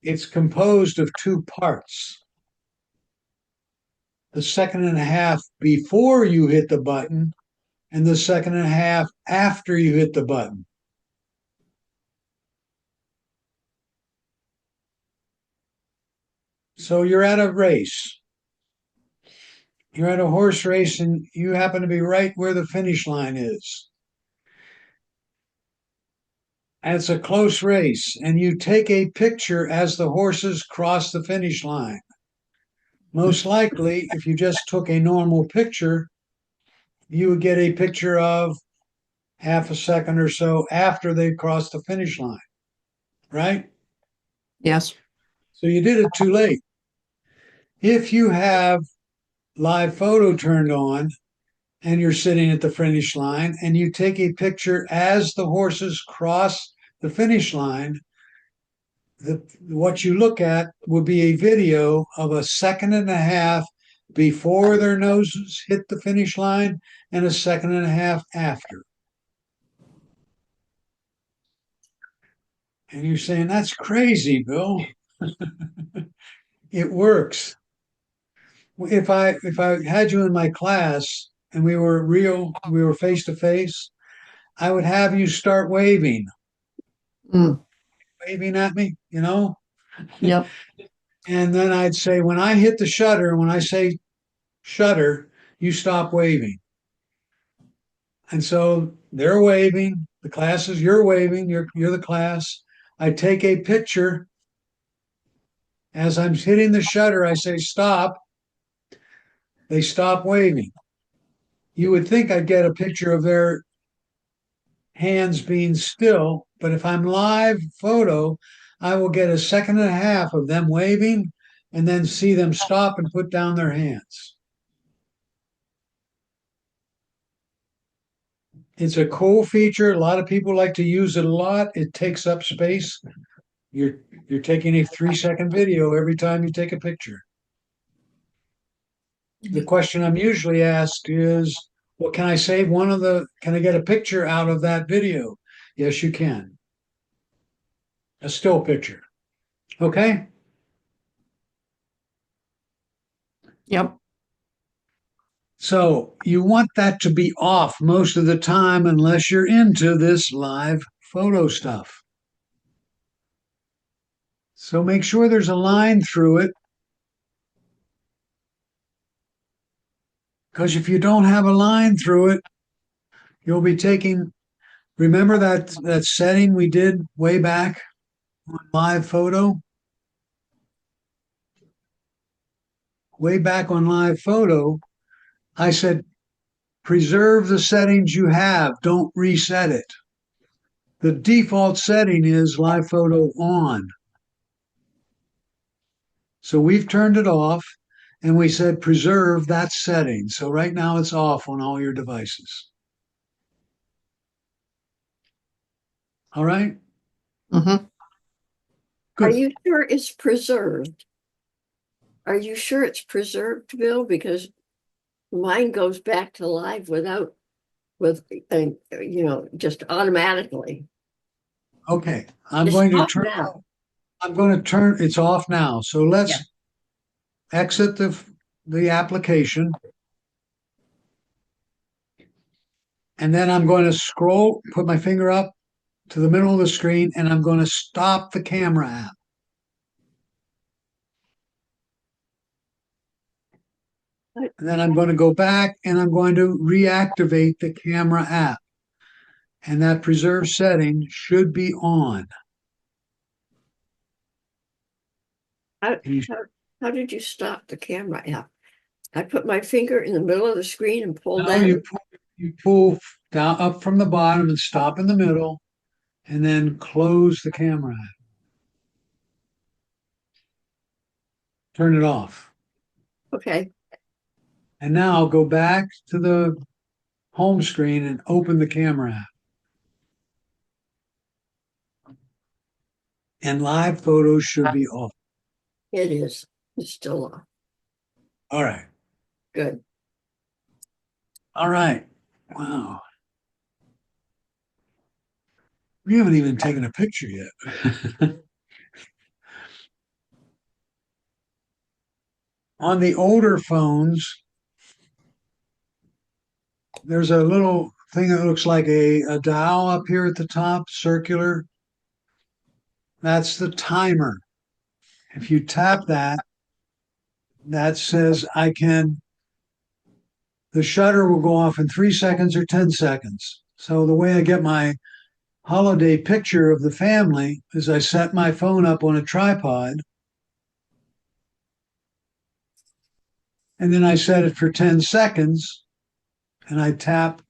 It's composed of 2 parts. The second and a half before you hit the button, and the second and a half after you hit the button. So you're at a race. You're at a horse race and you happen to be right where the finish line is. And it's a close race, and you take a picture as the horses cross the finish line. Most likely, if you just took a normal picture, you would get a picture of half a second or so after they crossed the finish line, right? Yes. So you did it too late. If you have live photo turned on and you're sitting at the finish line and you take a picture as the horses cross the finish line, what you look at would be a video of a second and a half before their noses hit the finish line and a second and a half after. And you're saying, that's crazy, Bill. It works. If I had you in my class and we were face to face, I would have you start waving at me, Yep. And then I'd say, when I hit the shutter, when I say shutter, you stop waving. And so they're waving, the classes, you're waving, you're the class. I take a picture. As I'm hitting the shutter, I say stop. They stop waving. You would think I'd get a picture of their hands being still, but if I'm live photo, I will get a second and a half of them waving and then see them stop and put down their hands. It's a cool feature. A lot of people like to use it a lot. It takes up space. You're taking a 3-second video every time you take a picture. The question I'm usually asked is, well, can I get a picture out of that video? Yes, you can. A still picture. Okay? Yep. So you want that to be off most of the time unless you're into this live photo stuff. So make sure there's a line through it. Because if you don't have a line through it, you'll be remember that setting we did way back on live photo? Way back on live photo, I said, preserve the settings you have, don't reset it. The default setting is live photo on. So we've turned it off and we said preserve that setting. So right now it's off on all your devices. All right? Mm-hmm. Are Good. you sure it's preserved? Are you sure it's preserved, Bill? Because mine goes back to live just automatically. Okay. It's off now. It's off now. So let's exit the application. And then I'm going to put my finger up to the middle of the screen, and I'm going to stop the camera app. And then I'm going to go back and I'm going to reactivate the camera app. And that preserve setting should be on. How, You- how, how did you stop the camera app? I put my finger in the middle of the screen and pulled Now down. you pull down up from the bottom and stop in the middle, and then close the camera app. Turn it off. Okay, And now go back to the home screen and open the camera app. And live photos should be off. it is. It's still on. All right. Good. All right. Wow. We haven't even taken a picture yet. On the older phones, there's a little thing that looks like a dial up here at the top, circular. That's the timer. If you tap that, that says the shutter will go off in 3 seconds or 10 seconds. So the way I get my holiday picture of the family is I set my phone up on a tripod and then I set it for 10 seconds and I tap.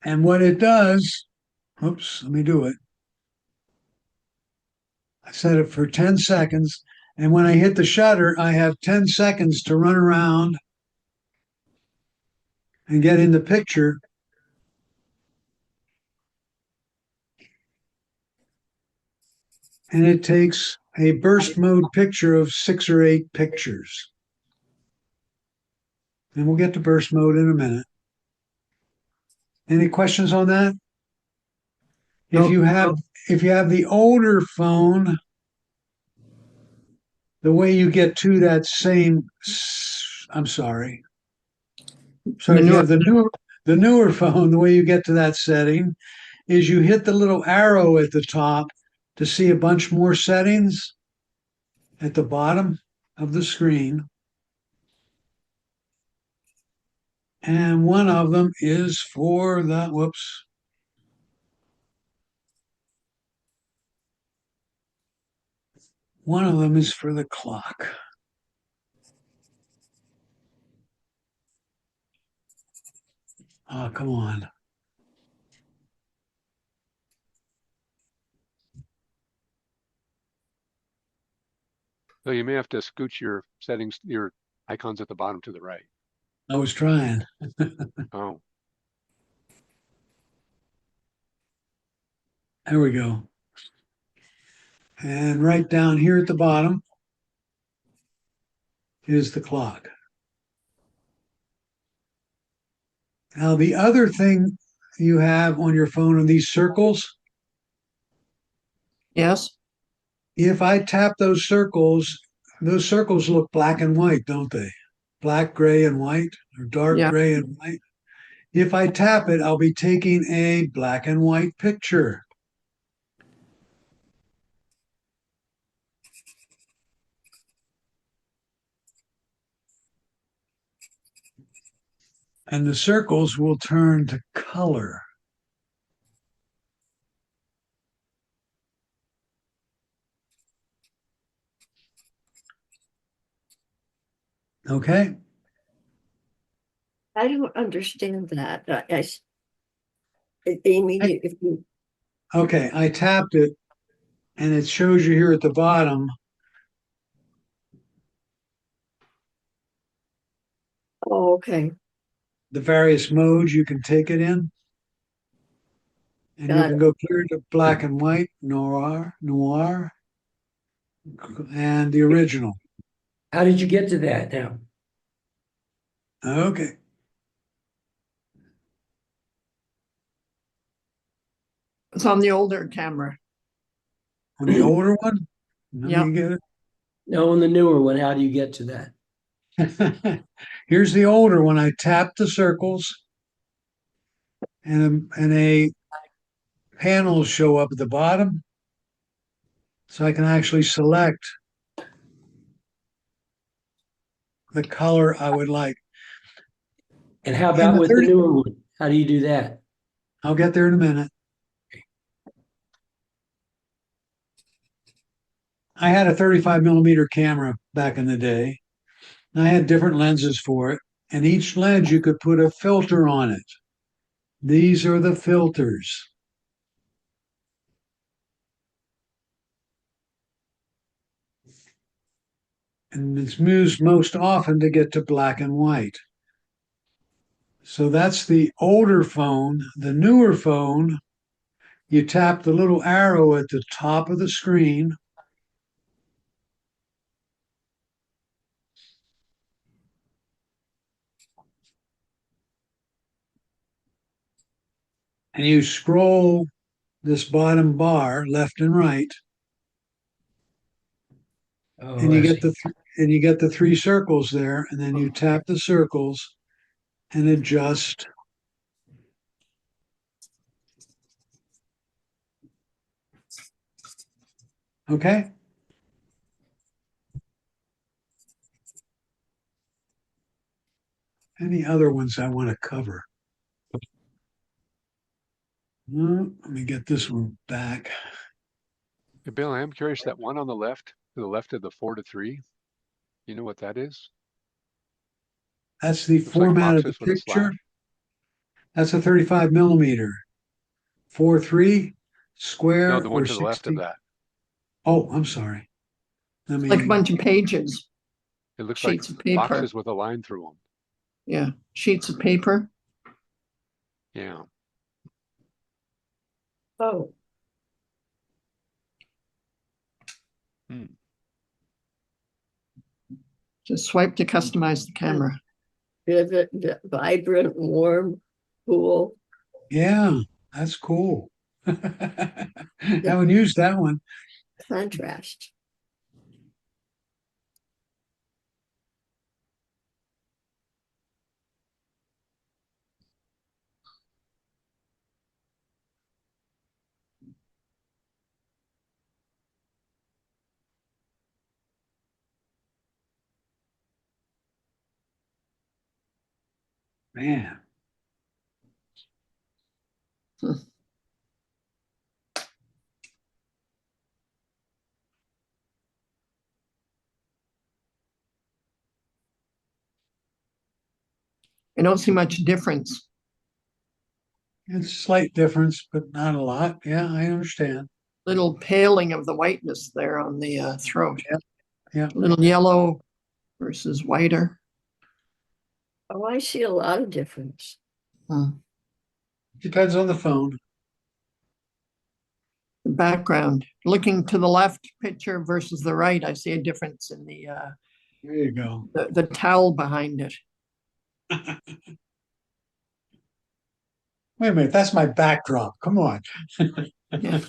And what it does, oops, let me do it. I set it for 10 seconds. And when I hit the shutter, I have 10 seconds to run around and get in the picture. And it takes a burst mode picture of 6 or 8 pictures. And we'll get to burst mode in a minute. Any questions on that? If you have the older phone, the way you get to that same, I'm sorry. So if you have the newer phone, the way you get to that setting is you hit the little arrow at the top to see a bunch more settings at the bottom of the screen. And one of them is for the, whoops. One of them is for the clock. Oh, come on. So you may have to scooch your settings, your icons at the bottom to the right. I was trying. Oh, There we go. And right down here at the bottom is the clock. Now, the other thing you have on your phone are these circles. Yes, If I tap those circles look black and white, don't they? Black, gray, and white, or dark yeah. gray and white. If I tap it, I'll be taking a black and white picture. And the circles will turn to color. Okay. I don't understand that. Amy, if you, Okay, I tapped it and it shows you here at the bottom oh, okay, the various modes you can take it in. And you got can it. go clear to black and white, noir, and the original. How did you get to that now? Okay. It's on the older camera. On the older one, let Yeah. me get No, on the newer one, how do you get to that? it. Here's the older one. I tap the circles and a panel show up at the bottom. So I can actually select the color I would like. And how In about the with the 30 newer one? How do you do that? I'll get there in a minute. I had a 35 millimeter camera back in the day. And I had different lenses for it. And each lens you could put a filter on it. These are the filters. And it's used most often to get to black and white. So that's the older phone. The newer phone, you tap the little arrow at the top of the screen. And you scroll this bottom bar left and right, Oh, and I you get see. the three circles there, and then you tap the circles and adjust. Okay. Any other ones I want to cover? Let me get this one back. Hey, Bill, I am curious, that one on to the left of the 4:3, you know what that is? That's the Looks like format of the boxes with a picture. slash. That's a 35 millimeter. 4:3 No, square the one or to the left of 60. that. Oh, I'm sorry. Let Like a me, bunch of pages, It looks like sheets of paper. boxes with a line through them. Yeah, sheets of paper. Yeah. Oh, Hmm. Just swipe to customize the camera. vivid, vibrant, warm, cool. yeah, that's cool. Haven't used that one. Contrast. Man. I don't see much difference. It's a slight difference, but not a lot. Yeah, I understand. Little paling of the whiteness there on the throat. Yeah. A little yellow versus whiter. Oh, I see a lot of difference. Depends on the phone. The background, looking to the left picture versus the right, I see a difference in There you go. the towel behind it. Wait a minute, that's my backdrop. Come on. Yeah.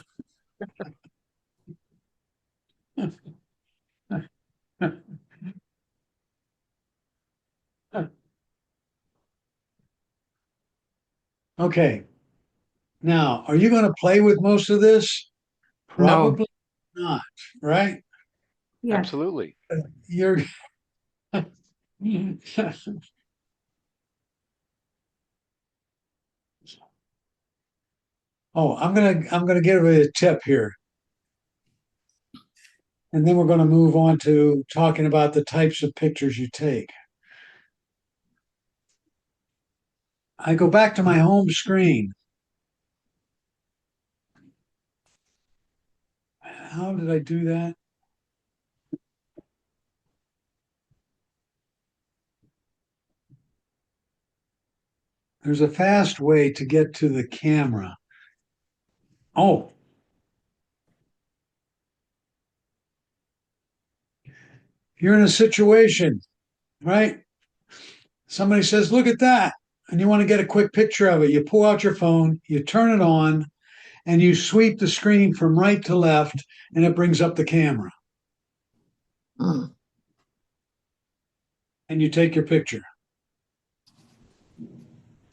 Okay. Now, are you going to play with most of this? No, Probably not, right? Yes, Absolutely. You're Oh, I'm gonna give you a tip here. And then we're going to move on to talking about the types of pictures you take. I go back to my home screen. How did I do that? There's a fast way to get to the camera. Oh, you're in a situation, right? Somebody says, look at that. And you want to get a quick picture of it. You pull out your phone, you turn it on, and you sweep the screen from right to left, and it brings up the camera. Mm. And you take your picture.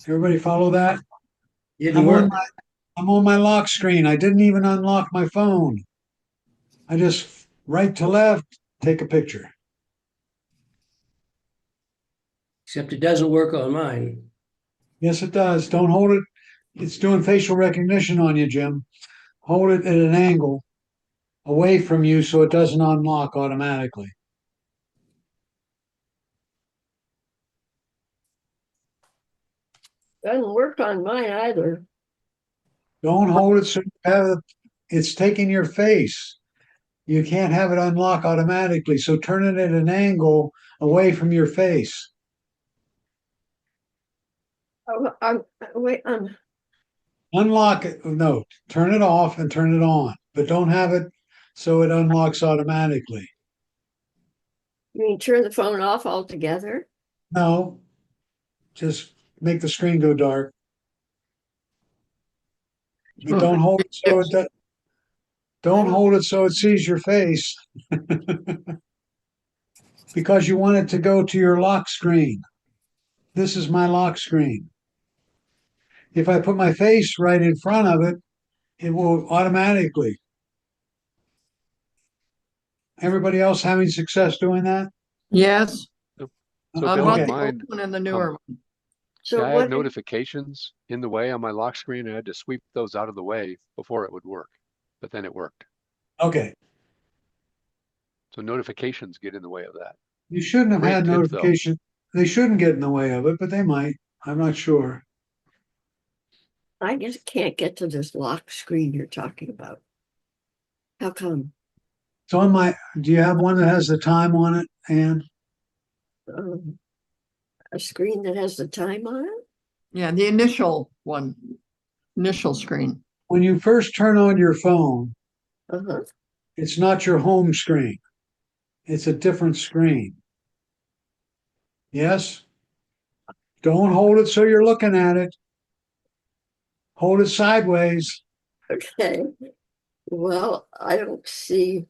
Everybody follow that? Didn't I'm on work. my I'm on my lock screen. I didn't even unlock my phone. I just right to left, take a picture. Except it doesn't work on mine. Yes, it does. Don't hold it. It's doing facial recognition on you, Jim. Hold it at an angle away from you so it doesn't unlock automatically. Doesn't work on mine either. Don't hold it so you have it's taking your face. You can't have it unlock automatically. So turn it at an angle away from your face. Oh, wait, Unlock it. No, turn it off and turn it on, but don't have it so it unlocks automatically. you mean turn the phone off altogether? No, just make the screen go dark. But don't hold it so don't hold it so it sees your face because you want it to go to your lock screen. This is my lock screen. If I put my face right in front of it, it will automatically. Everybody else having success doing that? Yes, So on Bill, both on the mine, old one and the newer one. So I what, had notifications in the way on my lock screen. I had to sweep those out of the way before it would work, but then it worked. Okay. So notifications get in the way of that. You shouldn't have Great had tip, though. notification. They shouldn't get in the way of it, but they might. I'm not sure. I just can't get to this lock screen you're talking about. How come? So do you have one that has the time on it, Ann? Um, a screen that has the time on it? Yeah, the initial one, initial screen. When you first turn on your phone, Uh-huh. it's not your home screen. It's a different screen. Yes? Don't hold it so you're looking at it. Hold it sideways. Okay. Well, I don't see.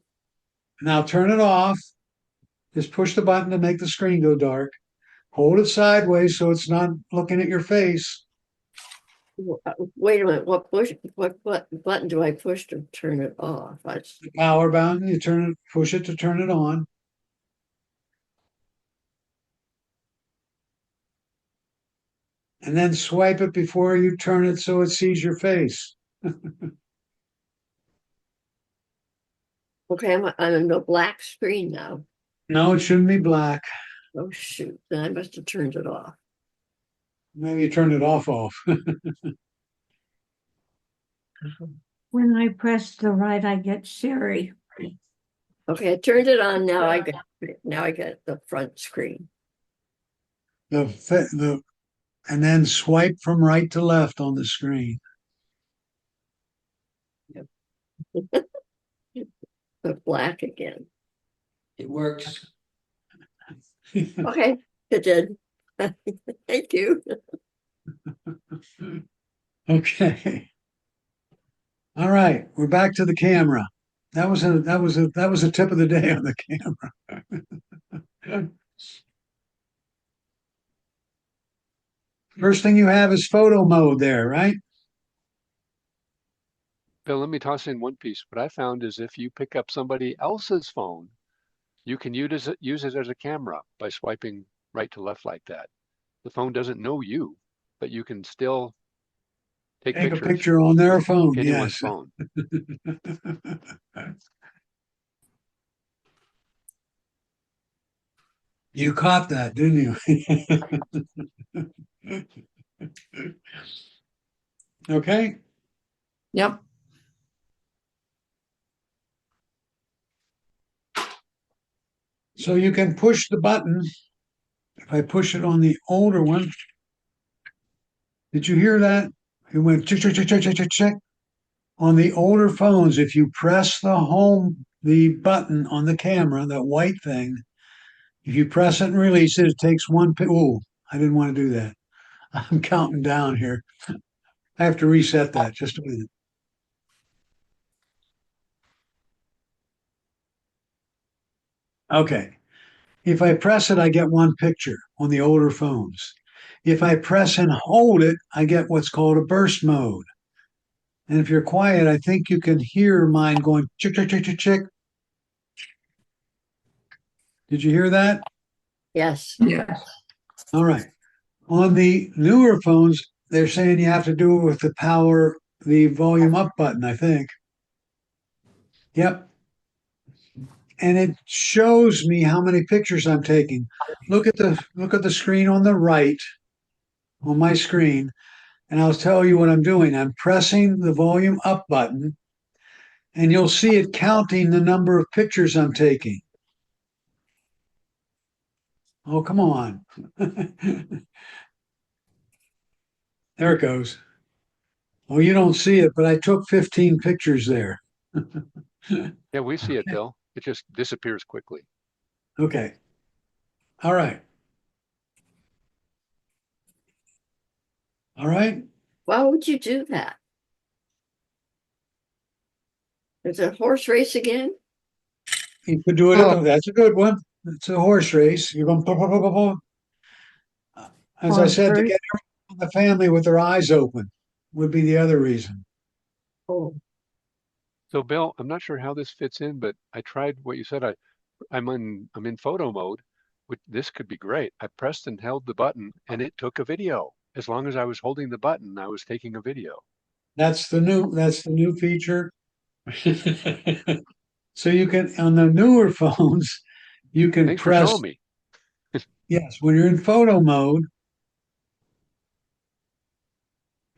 Now turn it off. Just push the button to make the screen go dark. Hold it sideways so it's not looking at your face. Wait a minute. What button do I push to turn it off? The power button, push it to turn it on. And then swipe it before you turn it so it sees your face. Okay, I'm on the black screen now. No, it shouldn't be black. Oh shoot! Then I must have turned it off. Maybe you turned it off. When I press the right, I get Siri. Okay, I turned it on. Now I get the front screen. And then swipe from right to left on the screen. The black again. It works. Okay, it did. Thank you. Okay. All right, we're back to the camera. That was a tip of the day on the camera. First thing you have is photo mode there, right? Bill, let me toss in one piece. What I found is if you pick up somebody else's phone, you can use it as a camera by swiping right to left like that. The phone doesn't know you, but you can still take Take a pictures picture on their with phone. anyone's Yes. phone. You caught that, didn't you? Okay. Yep. So you can push the button. If I push it on the older one, did you hear that? It went check, check, check, check, check, check, check. On the older phones, if you press the button on the camera, that white thing, if you press it and release it, it takes one. Oh, I didn't want to do that. I'm counting down here. I have to reset that. Just a minute. Okay. If I press it, I get one picture on the older phones. If I press and hold it, I get what's called a burst mode. And if you're quiet, I think you can hear mine going chick, chick, chick, chick, chick. Did you hear that? Yes. Yes. All right. On the newer phones, they're saying you have to do it with the volume up button, I think. Yep. And it shows me how many pictures I'm taking. Look at the screen on the right on my screen, and I'll tell you what I'm doing. I'm pressing the volume up button, and you'll see it counting the number of pictures I'm taking. Oh, come on. There it goes. Oh, you don't see it, but I took 15 pictures there. Yeah, we see it, Bill. It just disappears quickly. Okay. All right. All right. Why would you do that? Is it a horse race again? You could do it. Oh. That's a good one. It's a horse race. You're going, as I said, to Horse get everyone in the family with their eyes open would be the other reason. Oh, So, Bill, I'm not sure how this fits in, but I tried what you said. I'm in photo mode, which this could be great. I pressed and held the button, and it took a video. As long as I was holding the button, I was taking a video. That's the new feature. So you can, on the newer phones, you can Thanks for press, showing me. yes, when you're in photo mode,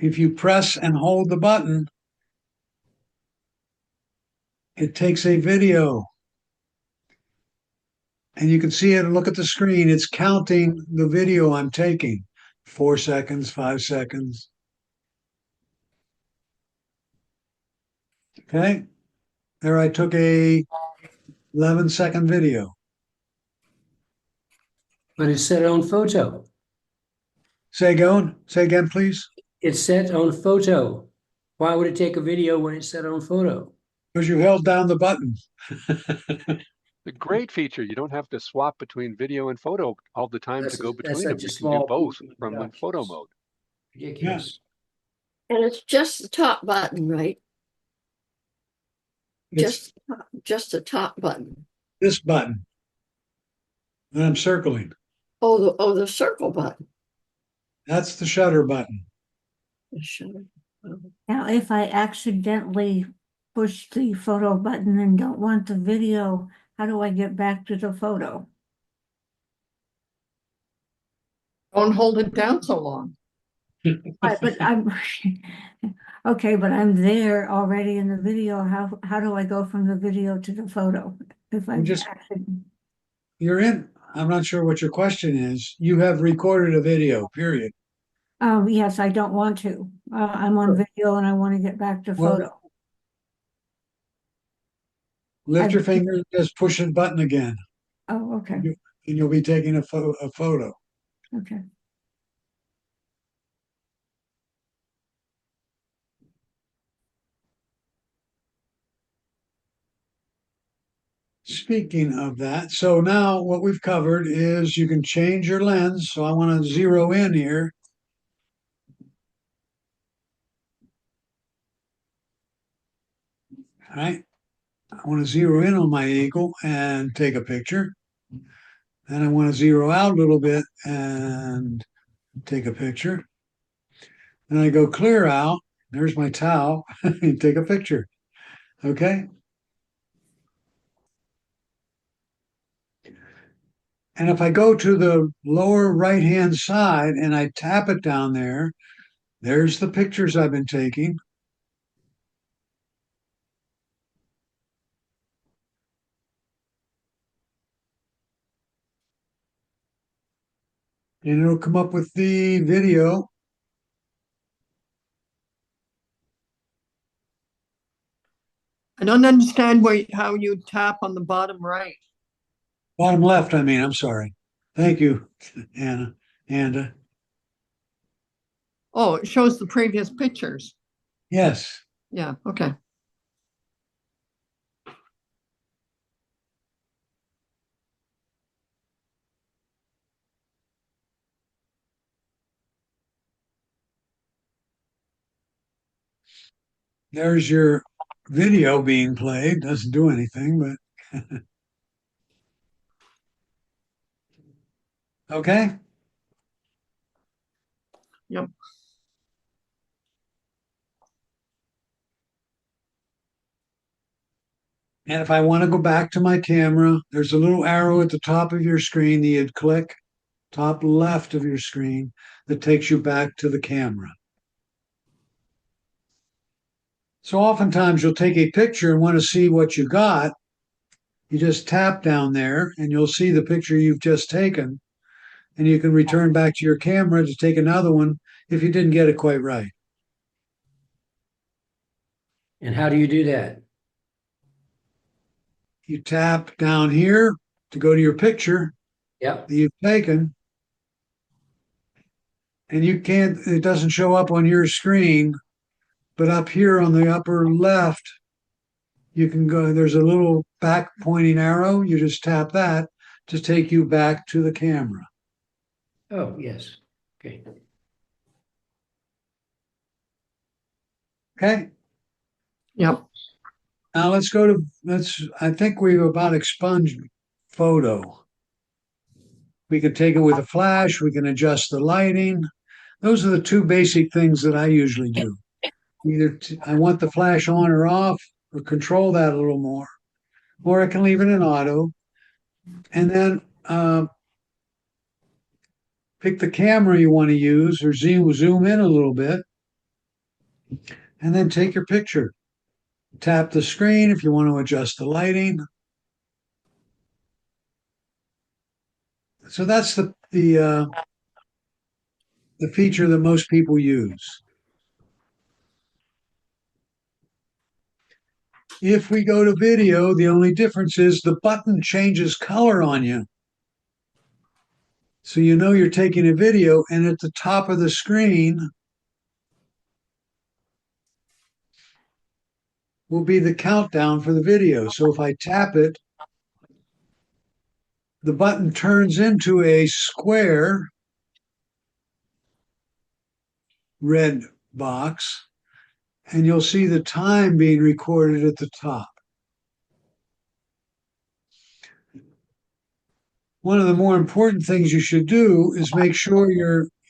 if you press and hold the button, it takes a video. And you can see it and look at the screen. It's counting the video I'm taking. 4 seconds, 5 seconds. Okay. There I took a 11-second video. But it's set on photo. Say again, please. It's set on photo. Why would it take a video when it's set on photo? Because you held down the button. The great feature, you don't have to swap between video and photo all the time to go That's between them. such a You can do small both piece of from in photo mode. Ridiculous. and it's just the top button, right? It's Just the top button. this button that I'm circling. Oh, the circle button. That's the shutter button. Sure. Now, if I accidentally push the photo button and don't want the video, how do I get back to the photo? Don't hold it down so long. Right, but I'm okay, but I'm there already in the video. How do I go from the video to the photo? If I just- You're in. I'm not sure what your question is. You have recorded a video, period. yes, I don't want to. I'm on video and I want to get back to Well, photo. Lift your finger and just push the button again, Oh, okay, and you'll be taking a photo. okay. Speaking of that, so now what we've covered is you can change your lens. So I want to zero in here. All right. I want to zero in on my eagle and take a picture. Then I want to zero out a little bit and take a picture. Then I go clear out. There's my towel and take a picture. Okay. And if I go to the lower right hand side and I tap it down there, there's the pictures I've been taking. And it'll come up with the video. I don't understand how you tap on the bottom right. Bottom left, I mean, I'm sorry. Thank you, Anna. Oh, it shows the previous pictures. Yes. Yeah, okay. There's your video being played. Doesn't do anything, but okay. Yep. And if I want to go back to my camera, there's a little arrow at the top of your screen that you'd click, top left of your screen, that takes you back to the camera. So oftentimes you'll take a picture and want to see what you got. You just tap down there and you'll see the picture you've just taken. And you can return back to your camera to take another one if you didn't get it quite right. And how do you do that? You tap down here to go to your picture Yep. that you've taken. And you can't, it doesn't show up on your screen, but up here on the upper left, you can go, there's a little back pointing arrow. You just tap that to take you back to the camera. Oh, yes. Okay. Okay. Yep. Now let's go to, I think we've about expunged photo. We can take it with a flash. We can adjust the lighting. Those are the two basic things that I usually do. Either I want the flash on or off, or control that a little more, or I can leave it in auto. And then pick the camera you want to use, or zoom in a little bit, and then take your picture. Tap the screen if you want to adjust the lighting. So that's the feature that most people use. If we go to video, the only difference is the button changes color on you. So you know you're taking a video, and at the top of the screen will be the countdown for the video. So if I tap it, the button turns into a square red box, and you'll see the time being recorded at the top. One of the more important things you should do is make sure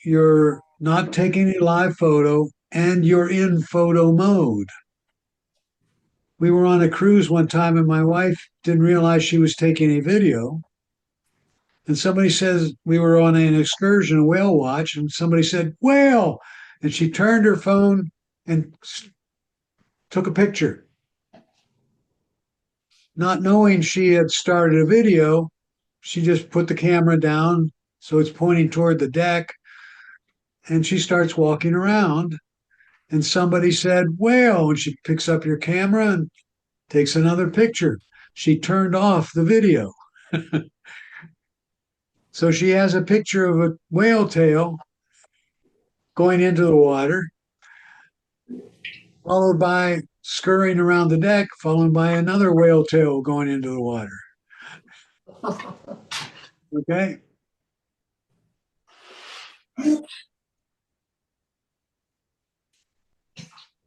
you're not taking a live photo and you're in photo mode. We were on a cruise one time and my wife didn't realize she was taking a video. And somebody says, we were on an excursion, a whale watch, and somebody said, whale. And she turned her phone and took a picture. Not knowing she had started a video, she just put the camera down so it's pointing toward the deck. And she starts walking around. And somebody said, whale. And she picks up your camera and takes another picture. She turned off the video. So she has a picture of a whale tail going into the water, followed by scurrying around the deck, followed by another whale tail going into the water. Okay.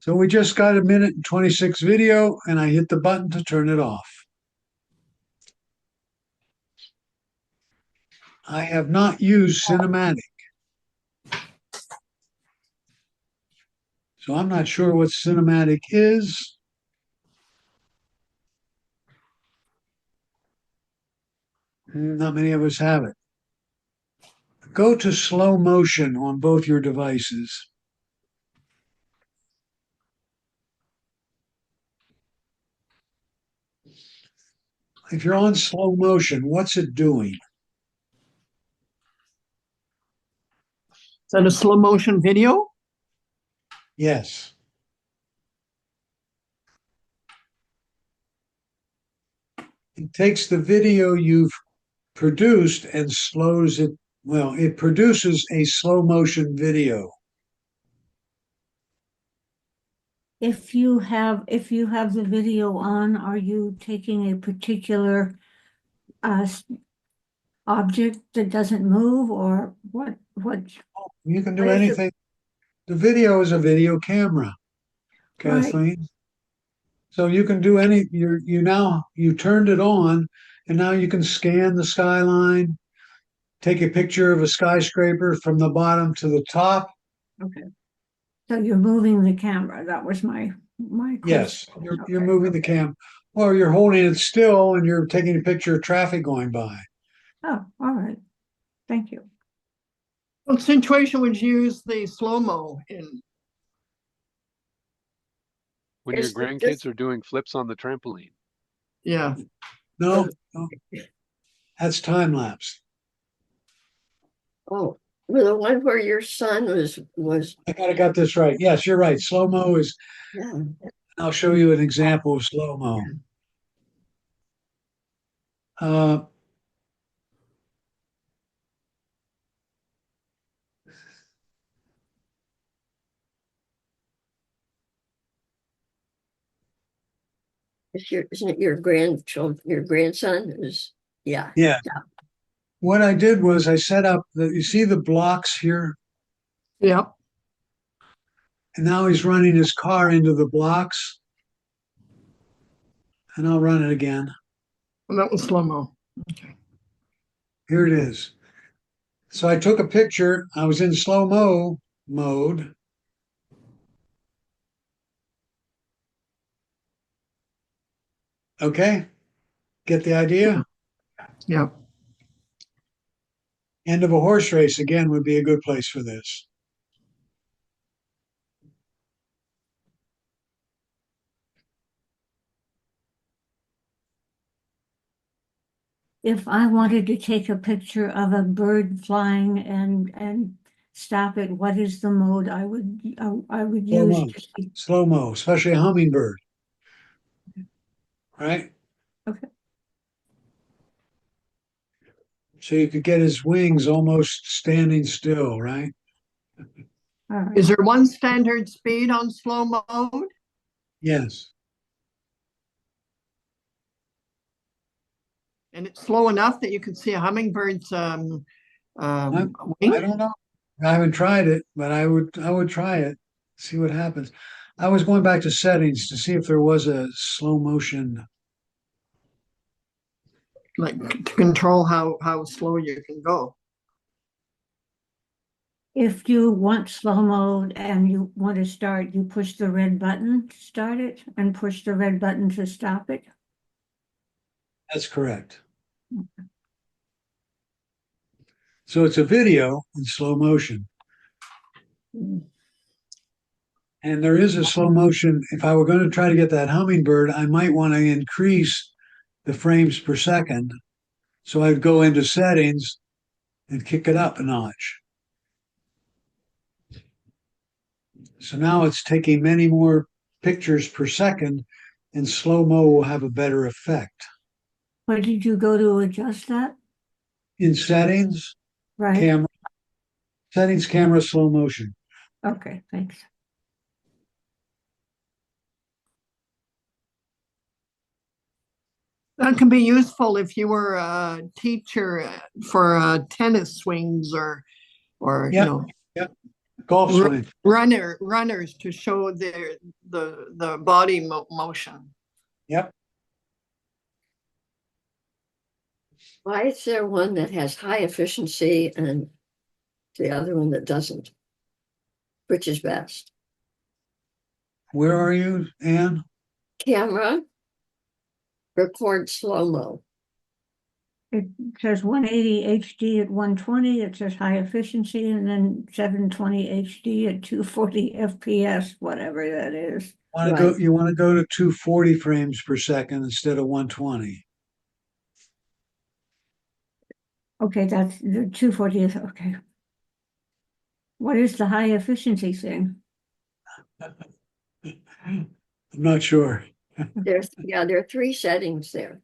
So we just got a minute and 26 video, and I hit the button to turn it off. I have not used cinematic. So I'm not sure what cinematic is. Not many of us have it. Go to slow motion on both your devices. If you're on slow motion, what's it doing? Is that a slow motion video? Yes. It takes the video you've produced and slows it. Well, it produces a slow motion video. If you have the video on, are you taking a particular object that doesn't move, or what? You can do What is it? anything. The video is a video camera, Right. Kathleen. So you can do any, you turned it on, and now you can scan the skyline, take a picture of a skyscraper from the bottom to the top, Okay. So you're moving the camera. That was my Yes, question. you're Okay. moving the cam, or you're holding it still and you're taking a picture of traffic going by. Oh, all right. Thank you. What situation would you use the slow-mo in? When your It's just, grandkids are doing flips on the trampoline. Yeah, No, no, that's time lapse. oh, well, the one where your son was, I got this right. Yes, you're right. Slow-mo is, yeah. I'll show you an example of slow-mo. Uh, Isn't it your grandchild, your grandson is, yeah. yeah. What I did was I set up you see the blocks here, yep. and now he's running his car into the blocks, and I'll run it again. Well, that was slow-mo. Okay. Here it is. So I took a picture. I was in slow-mo mode. Okay, get the idea? Yep. End of a horse race again would be a good place for this. If I wanted to take a picture of a bird flying and stop it, what is the mode I would use Slow-mo, to see? slow-mo, especially a hummingbird, right? Okay. So you could get his wings almost standing still, right? All right. Is there one standard speed on slow mode? Yes. And it's slow enough that you can see a hummingbird's I wing? don't know. I haven't tried it, but I would try it, see what happens. I was going back to settings to see if there was a slow motion. Like to control how slow you can go. If you want slow mode and you want to start, you push the red button to start it and push the red button to stop it. That's correct. So it's a video in slow motion. And there is a slow motion. If I were going to try to get that hummingbird, I might want to increase the frames per second. So I'd go into settings and kick it up a notch. So now it's taking many more pictures per second, and slow mo will have a better effect. Where did you go to adjust that? In settings, Right. camera, settings, camera, slow motion. Okay, thanks. That can be useful if you were a teacher for tennis swings or you Yep, know yep. Golf swing. runners to show the body motion. Yep. Why is there one that has high efficiency and the other one that doesn't? Which is best? Where are you, Anne? Camera, record slow-mo. It says 180 HD at 120. It says high efficiency, and then 720 HD at 240 FPS, whatever that is. Right. You want to go to 240 frames per second instead of 120. Okay, that's the 240 is okay. What is the high efficiency thing? I'm not sure. There are three settings there.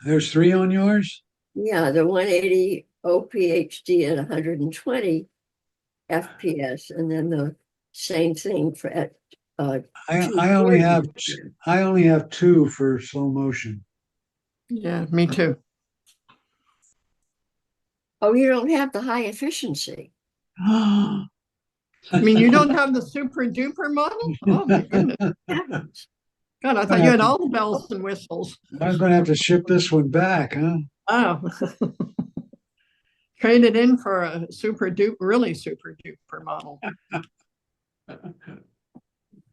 There's three on yours? Yeah, the 180 OPHD at 120 FPS, and then the same thing for at I only have two for slow motion. Yeah, me too. Oh, you don't have the high efficiency. I mean, you don't have the super duper model? Oh my goodness. God, I thought you had all the bells and whistles. I'm going to have to ship this one back, huh? Oh. Trade it in for a really super duper model.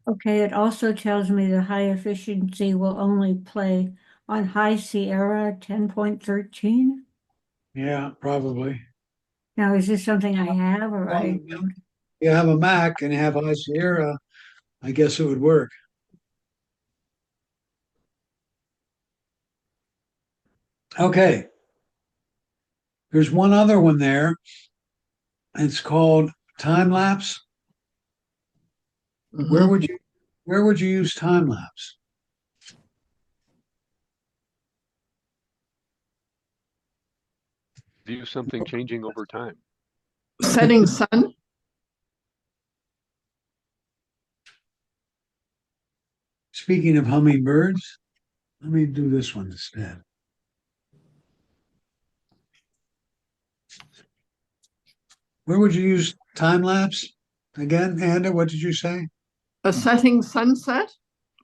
Okay, it also tells me the high efficiency will only play on High Sierra 10.13. Yeah, probably. Now, is this something I have or I Well, don't? you have a Mac and you have High Sierra, I guess it would work. Okay. There's one other one there. It's called time lapse. Where Mhm. would you use time lapse? View something changing over time. Setting sun, Speaking of hummingbirds, let me do this one instead. Where would you use time lapse? Again, Anna, what did you say? a setting sunset,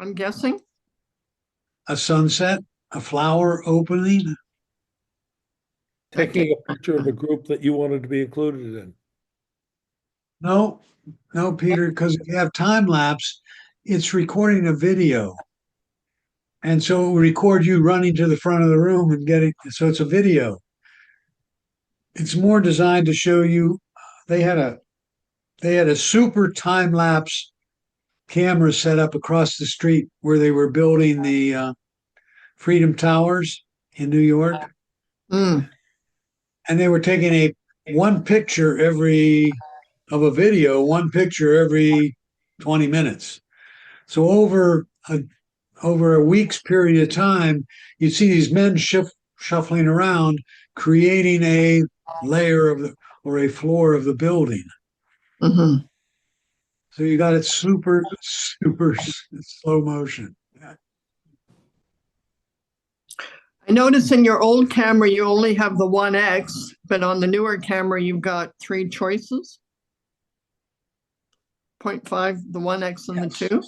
I'm guessing. A sunset, a flower opening? Taking a picture of a group that you wanted to be included in. No, no, Peter, because if you have time lapse, it's recording a video. And so it will record you running to the front of the room and getting, so it's a video. It's more designed to show you they had a super time lapse camera set up across the street where they were building the Freedom Towers in New York, Mm, and they were taking a one picture every of a video, one picture every 20 minutes. So over a week's period of time, you'd see these men shuffling around, creating a layer of the or a floor of the building. mhm. So you got it super slow motion. I notice in your old camera, you only have the 1X, but on the newer camera, you've got three choices. 0.5, the 1X and the Yes. 2.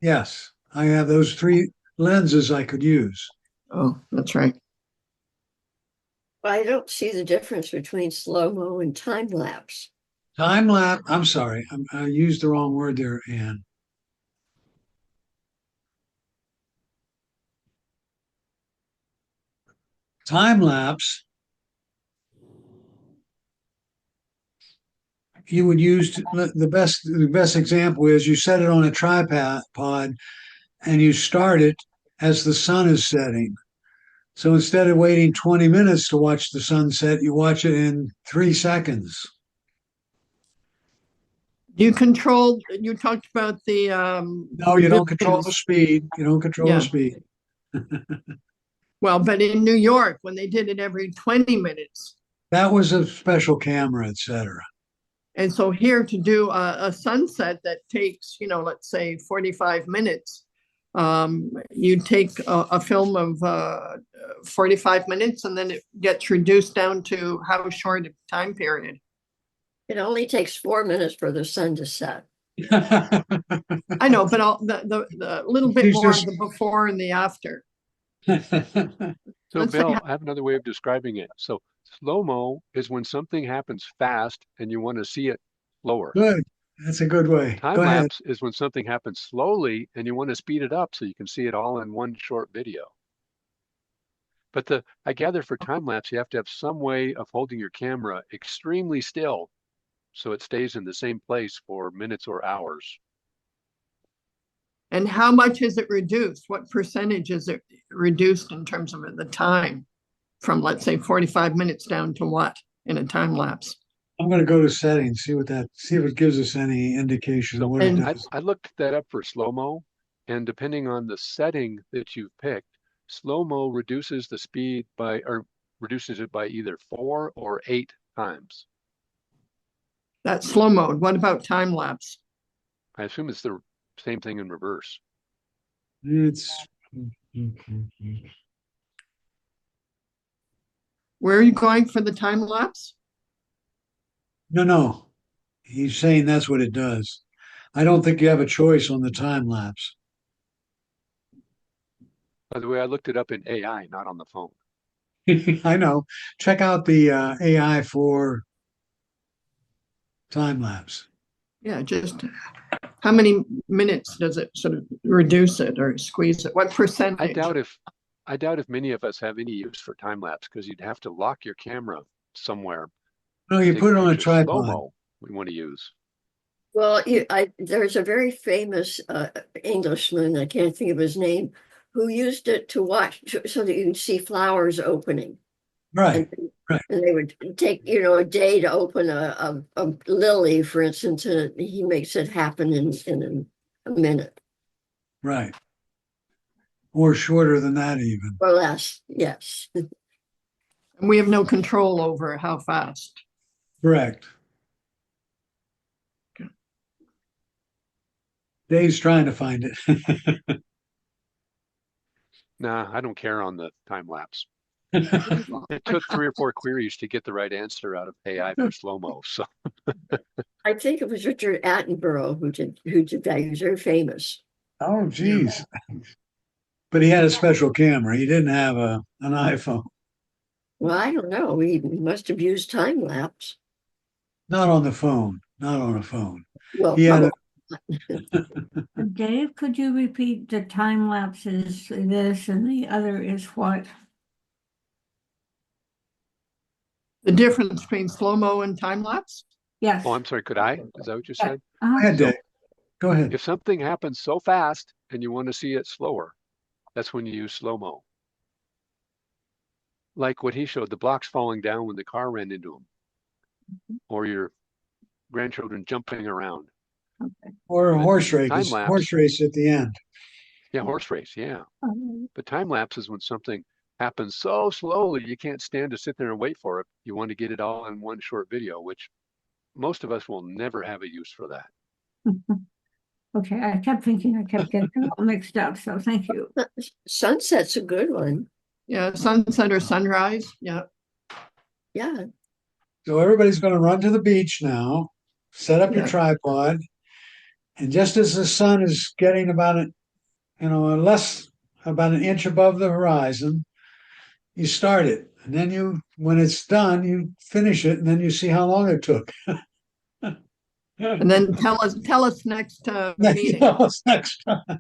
Yes, I have those three lenses I could use. Oh, that's right. I don't see the difference between slow-mo and time lapse. Time lapse, I'm sorry, I used the wrong word there, Ann. Time lapse, you would use the best example is you set it on a tripod and you start it as the sun is setting. So instead of waiting 20 minutes to watch the sunset, you watch it in 3 seconds. You talked about the No, you don't control the buildings. speed. You don't control the Yeah. speed. Well, but in New York, when they did it every 20 minutes. That was a special camera, etc. And so here to do a sunset that takes, let's say 45 minutes, you take a film of 45 minutes and then it gets reduced down to how short a time period. It only takes 4 minutes for the sun to set. I know, but the little bit He's more just- of the before and the after. So Let's say Bill, I have another way of describing it. So slow-mo is when something happens fast and you want to see it slower. Good. That's a good way. Time Go ahead. lapse is when something happens slowly and you want to speed it up so you can see it all in one short video. But I gather for time lapse, you have to have some way of holding your camera extremely still so it stays in the same place for minutes or hours. And how much is it reduced? What percentage is it reduced in terms of the time from, let's say, 45 minutes down to what in a time lapse? I'm going to go to settings, see if it gives us any indication of So what it And- does. I looked that up for slow-mo, and depending on the setting that you've picked, slow-mo reduces the speed or reduces it by either 4 or 8 times. That's slow mode. What about time lapse? I assume it's the same thing in reverse. It's Where are you going for the time lapse? no. He's saying that's what it does. I don't think you have a choice on the time lapse. By the way, I looked it up in AI, not on the phone. I know. Check out the AI for time lapse. Yeah, just how many minutes does it sort of reduce it or squeeze it? What percentage? I doubt if many of us have any use for time lapse because you'd have to lock your camera somewhere No, to you take put it a on a picture tripod. slow-mo we want to use. Well, there's a very famous Englishman, I can't think of his name, who used it to watch so that you can see flowers opening. Right, And, right. and they would take, a day to open a lily, for instance, and he makes it happen in a minute right. Or shorter than that even. or less. Yes. And we have no control over how fast. Correct. Dave's trying to find it. Nah, I don't care on the time lapse. It took 3 or 4 queries to get the right answer out of AI for slow-mo. So I think it was Richard Attenborough who did that. He was very famous. Oh, geez. But he had a special camera. He didn't have an iPhone. Well, I don't know. He must have used time lapse. Not on the phone. Not on a phone. Well, He had a, Dave, could you repeat the time lapses, this and the other is what? The difference between slow-mo and time lapse? Yes. oh, I'm sorry, could I? Is that what you said? Go ahead, So Dave. Go ahead. if something happens so fast and you want to see it slower, that's when you use slow-mo. Like what he showed, the blocks falling down when the car ran into him, or your grandchildren jumping around. Or a But horse race. time lapse, Horse race at the end. yeah, horse race, yeah. Um, But time lapse is when something happens so slowly you can't stand to sit there and wait for it. You want to get it all in one short video, which most of us will never have a use for that. Okay, I kept getting it all mixed up, so thank you. Sunset's a good one. Yeah, sunset or sunrise. Yeah. Yeah. So everybody's going to run to the beach now, set up your Yeah. tripod, and just as the sun is getting about about an inch above the horizon, you start it. And then when it's done, you finish it, and then you see how long it took. And then tell us next meeting. Next time.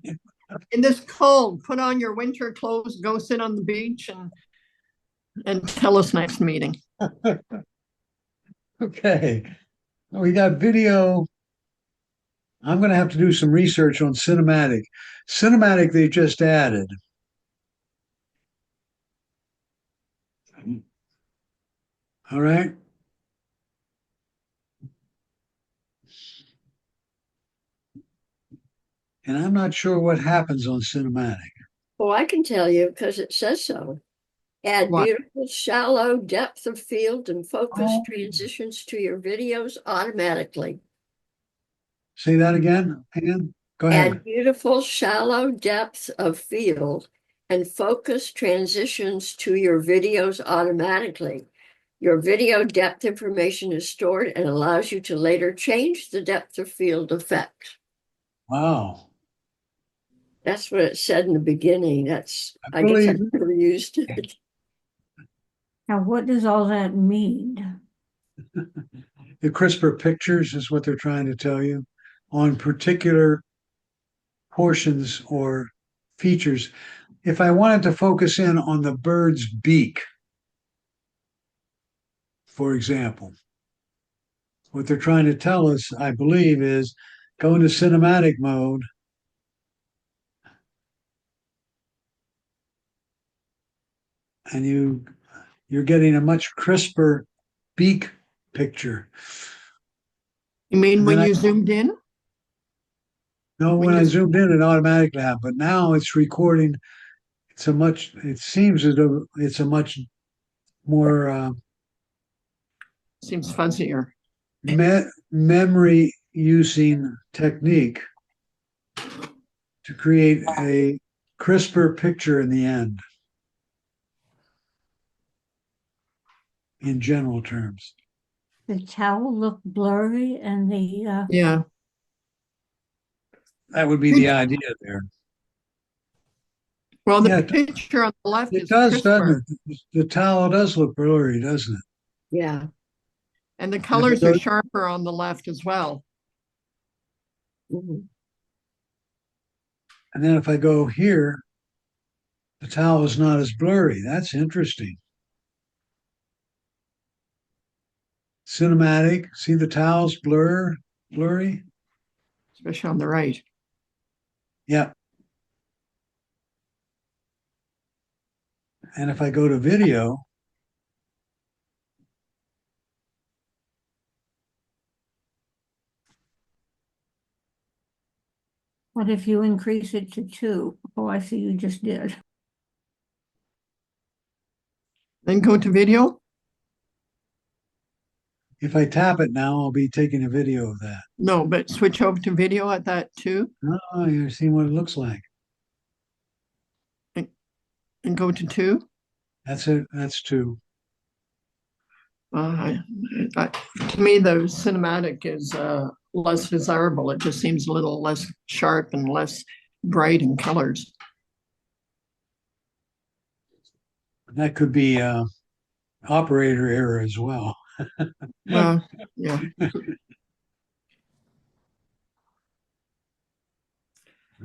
In this cold, put on your winter clothes, go sit on the beach and tell us next meeting. Okay. We got video. I'm going to have to do some research on cinematic. Cinematic, they just added. All right. And I'm not sure what happens on cinematic. Oh, I can tell you because it says so. Add What? beautiful, shallow depth of field and focus Oh. transitions to your videos automatically. Say that again, Ann. Go ahead. Add beautiful, shallow depth of field and focus transitions to your videos automatically. Your video depth information is stored and allows you to later change the depth of field effect. Wow. That's what it said in the beginning. I I guess I've believe- never used it. Now, what does all that mean? The crisper pictures is what they're trying to tell you on particular portions or features. If I wanted to focus in on the bird's beak, for example, what they're trying to tell us, I believe, is go into cinematic mode and you're getting a much crisper beak picture. You mean And when then you zoomed in? No, When when I you- zoomed in, it automatically happened, but now it's recording. It seems as though it's a much more Seems fuzzier. memory using technique to create a crisper picture in the end, in general terms. The towel looked blurry and the, Yeah. That would be the idea there. Well, the Yeah, picture on the left it is does, crisper, doesn't it? The towel does look blurry, doesn't it? Yeah. and the colors goes- are sharper on the left as well. Mhm. And then if I go here, the towel is not as blurry. That's interesting. Cinematic, see the towels blurry? especially on the right. Yeah. And if I go to video, What if you increase it to 2? Oh, I see you just did. Then go to video. if I tap it now, I'll be taking a video of that. No, but switch over to video at that too, Oh, you're seeing what it looks like. and go to two. That's it. That's two. I, to me, the cinematic is less desirable. It just seems a little less sharp and less bright in colors. That could be operator error as well. Well, yeah.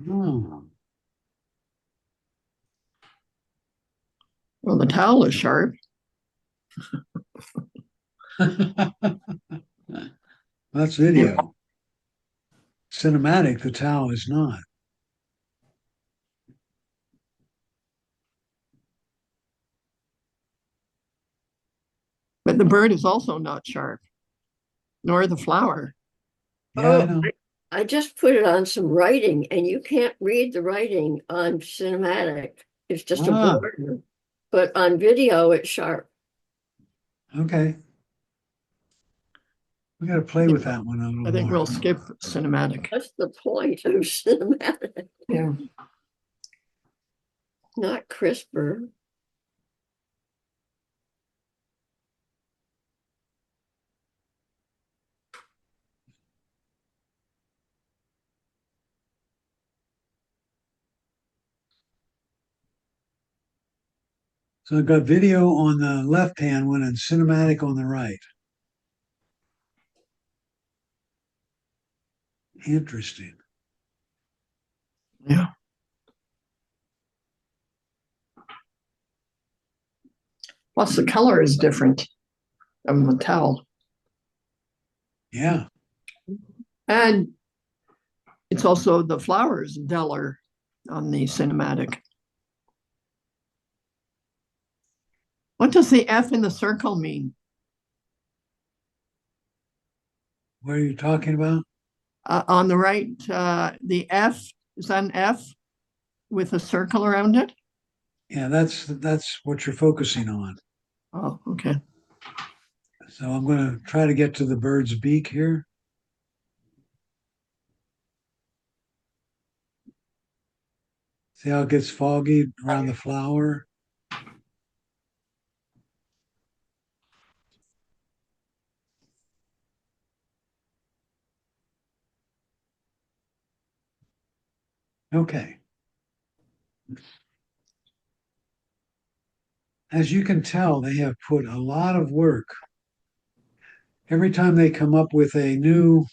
Oh. Well, the towel is sharp. That's video. Cinematic, the towel is not. But the bird is also not sharp, nor the flower. Yeah, I Oh, know. I just put it on some writing and you can't read the writing on cinematic. It's just a Ah, border. But on video, it's sharp. okay. We got to play with that one a little I think more. we'll skip cinematic. That's the point of cinematic, Yeah. not crisper. So I've got video on the left hand one and cinematic on the right. Interesting. Yeah. Plus, the color is different of the towel. Yeah. And it's also the flowers duller on the cinematic. What does the F in the circle mean? What are you talking about? On the right, the F, is that an F with a circle around it? Yeah, that's what you're focusing on. Oh, okay. So I'm going to try to get to the bird's beak here. See how it gets foggy around the flower? Okay. As you can tell, they have put a lot of work. Every time they come up with a new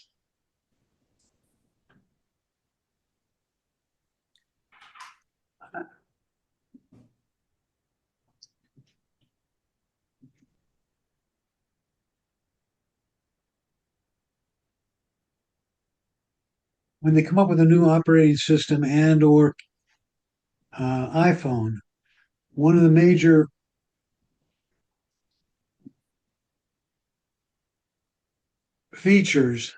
when they come up with a new operating system and or iPhone, one of the major features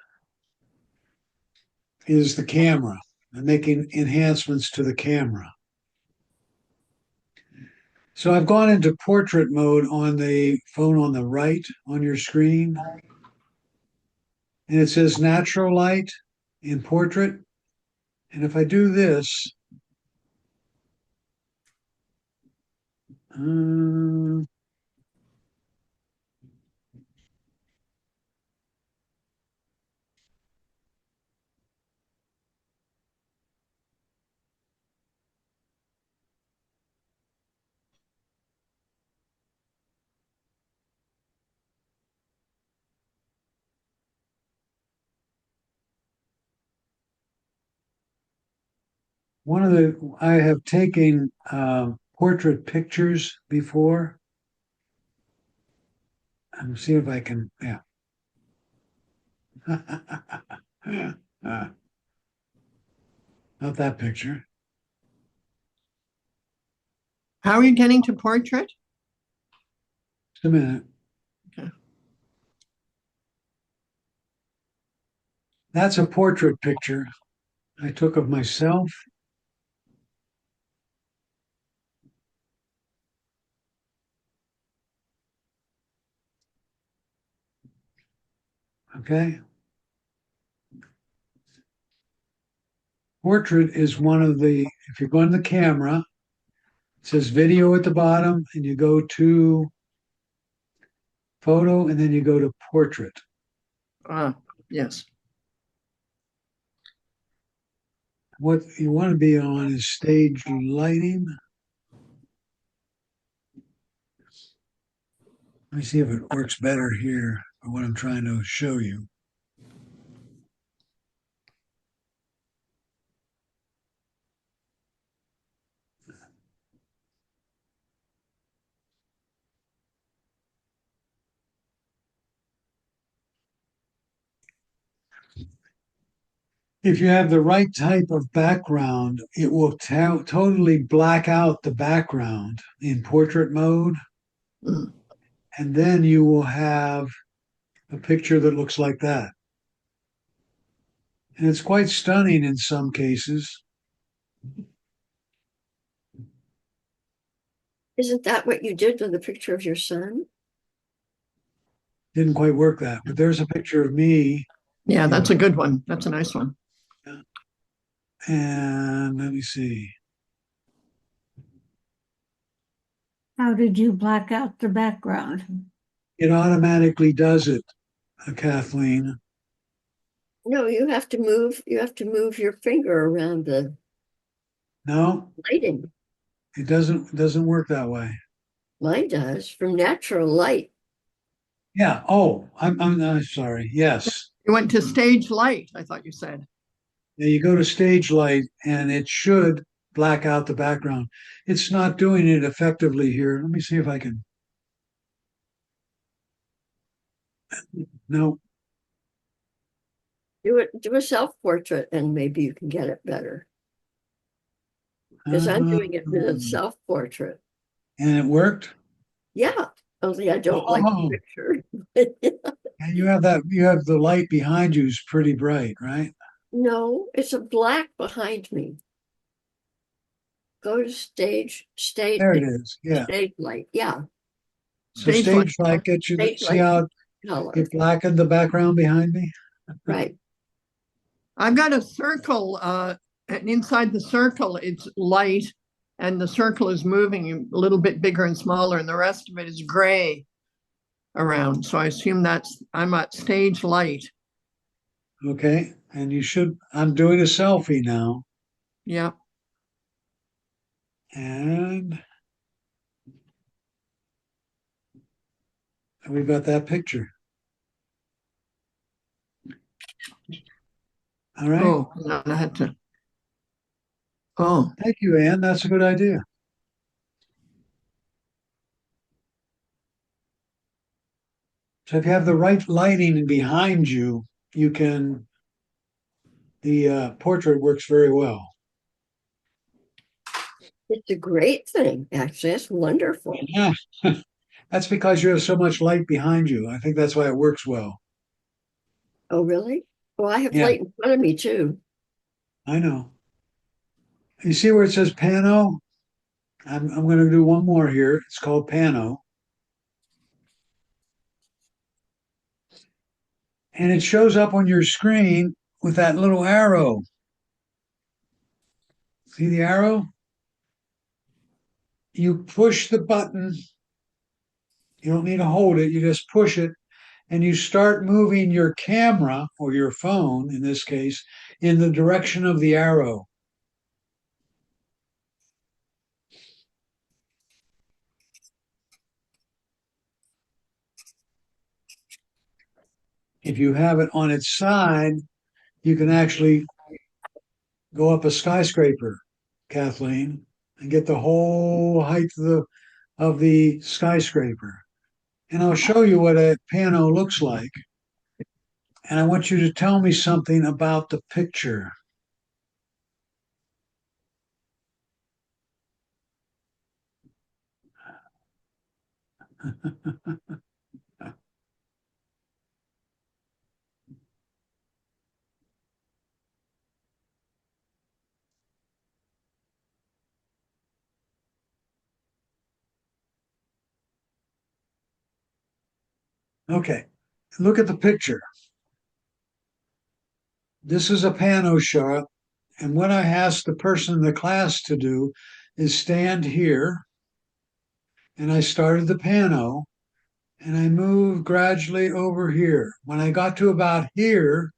is the camera and making enhancements to the camera. So I've gone into portrait mode on the phone on the right on your screen, and it says natural light in portrait. And if I do this, uh, I have taken portrait pictures before. I'm see if I can, yeah. Not that picture. How are you getting to portrait? Just a minute. Okay. That's a portrait picture I took of myself. Okay. Portrait is one of the, if you're going to the camera, it says video at the bottom, and you go to photo, and then you go to portrait. Yes. What you want to be on is stage lighting. Let me see if it works better here for what I'm trying to show you. If you have the right type of background, it will totally black out the background in portrait mode. Mm. And then you will have a picture that looks like that. And it's quite stunning in some cases. Isn't that what you did with the picture of your son? Didn't quite work that, but there's a picture of me. Yeah, that's a good one. That's a nice one. And let me see. How did you black out the background? It automatically does it, Kathleen. No, you have to move your finger around the No, lighting. it doesn't work that way. Mine does from natural light. Yeah. Oh, I'm sorry. Yes. You went to stage light, I thought you said. Yeah, you go to stage light and it should black out the background. It's not doing it effectively here. Let me see if I can. No. Do a self-portrait and maybe you can get it better. Because I'm doing it with a self-portrait. And it worked. Yeah, only I don't like the Oh, picture. and you have the light behind you is pretty bright, right? No, it's a black behind me. Go to There it is. Yeah. stage light. Yeah, So Stage stage light. light gets you. Stage See light how color. it blackened the background behind me? Right. I've got a circle, and inside the circle, it's light, and the circle is moving a little bit bigger and smaller, and the rest of it is gray around. So I assume I'm at stage light. Okay. And I'm doing a selfie now. Yeah. And we've got that picture. All right. Oh, no, I had to. Oh, Thank you, Ann. That's a good idea. So if you have the right lighting behind you, the portrait works very well. It's a great thing, actually. It's wonderful. Yeah. That's because you have so much light behind you. I think that's why it works well. Oh, really? Well, I have Yeah. light in front of me too. I know. You see where it says pano? I'm going to do one more here. It's called pano. And it shows up on your screen with that little arrow. See the arrow? You push the button. You don't need to hold it. You just push it and you start moving your camera or your phone, in this case, in the direction of the arrow. If you have it on its side, you can actually go up a skyscraper. Kathleen, and get the whole height of the skyscraper. And I'll show you what a pano looks like. And I want you to tell me something about the picture. Okay, look at the picture. This is a pano shot. And what I asked the person in the class to do is stand here. And I started the pano and I moved gradually over here. When I got to about here,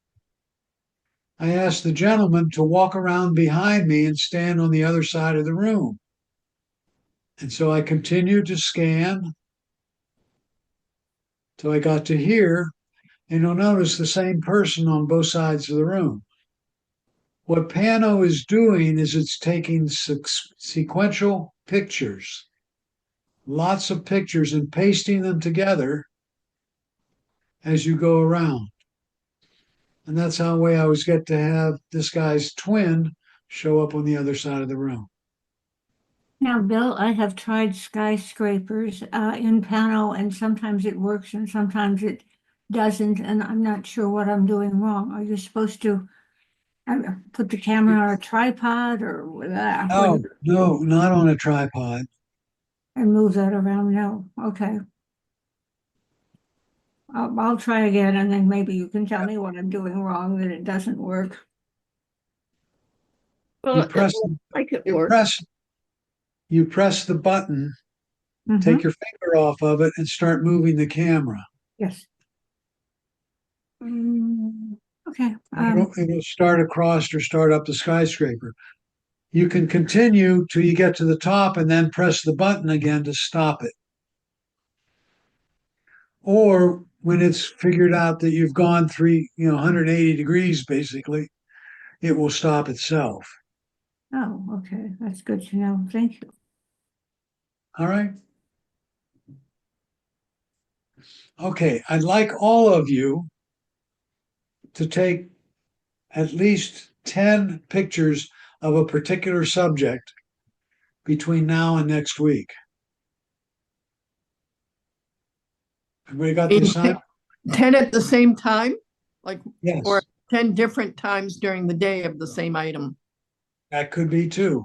I asked the gentleman to walk around behind me and stand on the other side of the room. And so I continued to scan till I got to here. And you'll notice the same person on both sides of the room. What Pano is doing is it's taking sequential pictures, lots of pictures, and pasting them together as you go around. And that's how way I always get to have this guy's twin show up on the other side of the room. Now, Bill, I have tried skyscrapers in Pano, and sometimes it works and sometimes it doesn't, and I'm not sure what I'm doing wrong. Are you supposed to put the camera on a tripod or No, not on a tripod. and move that around? No. Okay. I'll try again, and then maybe you can tell me what I'm doing wrong, that it doesn't work. Well, You it press, looks like it you works. press, you press the button, Mhm. take your finger off of it, and start moving the camera. Yes. Okay. It'll start across or start up the skyscraper. You can continue till you get to the top and then press the button again to stop it. Or when it's figured out that you've gone 180 degrees, basically, it will stop itself. Oh, okay. That's good to know. Thank you. All right. Okay. I'd like all of you to take at least 10 pictures of a particular subject between now and next week. Everybody got the In assignment? 10 at the same time? Like, Yes, or 10 different times during the day of the same item? that could be too.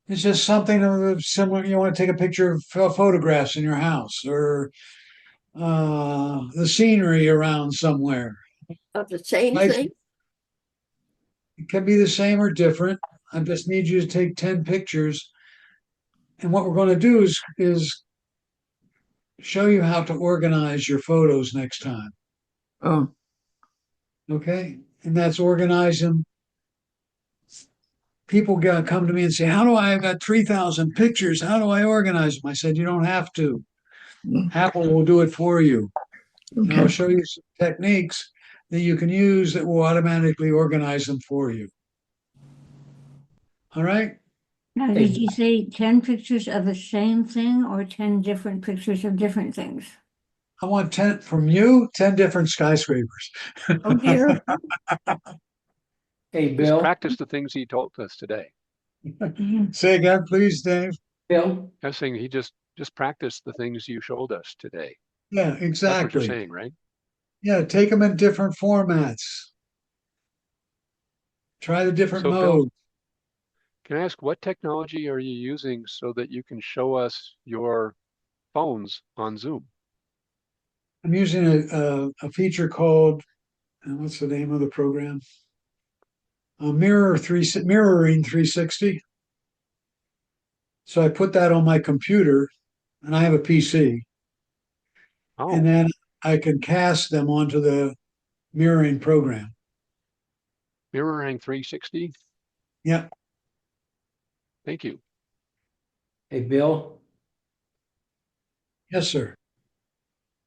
It's just something of similar. You want to take a picture of photographs in your house or the scenery around somewhere. Of the same Nice. thing? It can be the same or different. I just need you to take 10 pictures. And what we're going to do is show you how to organize your photos next time. Oh, Okay. And that's organize them. People come to me and say, I've got 3,000 pictures. How do I organize them? I said, you don't have to. Apple will do it for you. And I'll okay. show you some techniques that you can use that will automatically organize them for you. All right. Now, did you say 10 pictures of the same thing or 10 different pictures of different things? I want 10 from you, 10 different skyscrapers. Oh, dear. Hey, Just Bill, practice the things he told us today. Say again, please, Dave. Bill, I was saying he just practice the things you showed us today. Yeah, That's what you're exactly. saying, right? Yeah, take them in different formats. Try the different So Bill, modes. can I ask what technology are you using so that you can show us your phones on Zoom? I'm using a feature called, what's the name of the program? Mirroring 360. So I put that on my computer, and I have a PC, and Oh, then I can cast them onto the mirroring program. mirroring 360. Yeah. Thank you. hey, Bill, Yes, sir.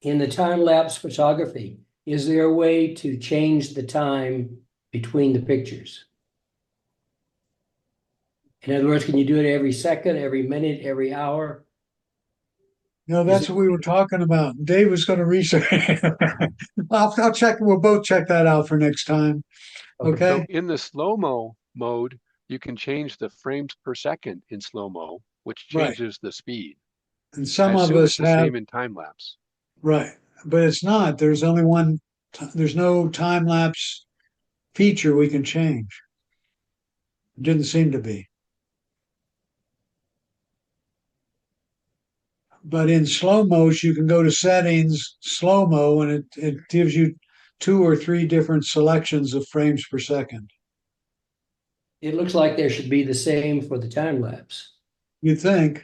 in the time-lapse photography, is there a way to change the time between the pictures? In other words, can you do it every second, every minute, every hour? That's what we were talking about. Dave was going to research. I'll check. We'll both check that out for next time. Okay. So in the slow-mo mode, you can change the frames per second in slow-mo, which Right. changes the speed. And I some of assume us it's the have, same in time lapse. right, but it's not. There's only one, there's no time lapse feature we can change. Didn't seem to be. But in slow motion, you can go to settings, slow mo, and it gives you 2 or 3 different selections of frames per second. It looks like there should be the same for the time lapse. You'd think.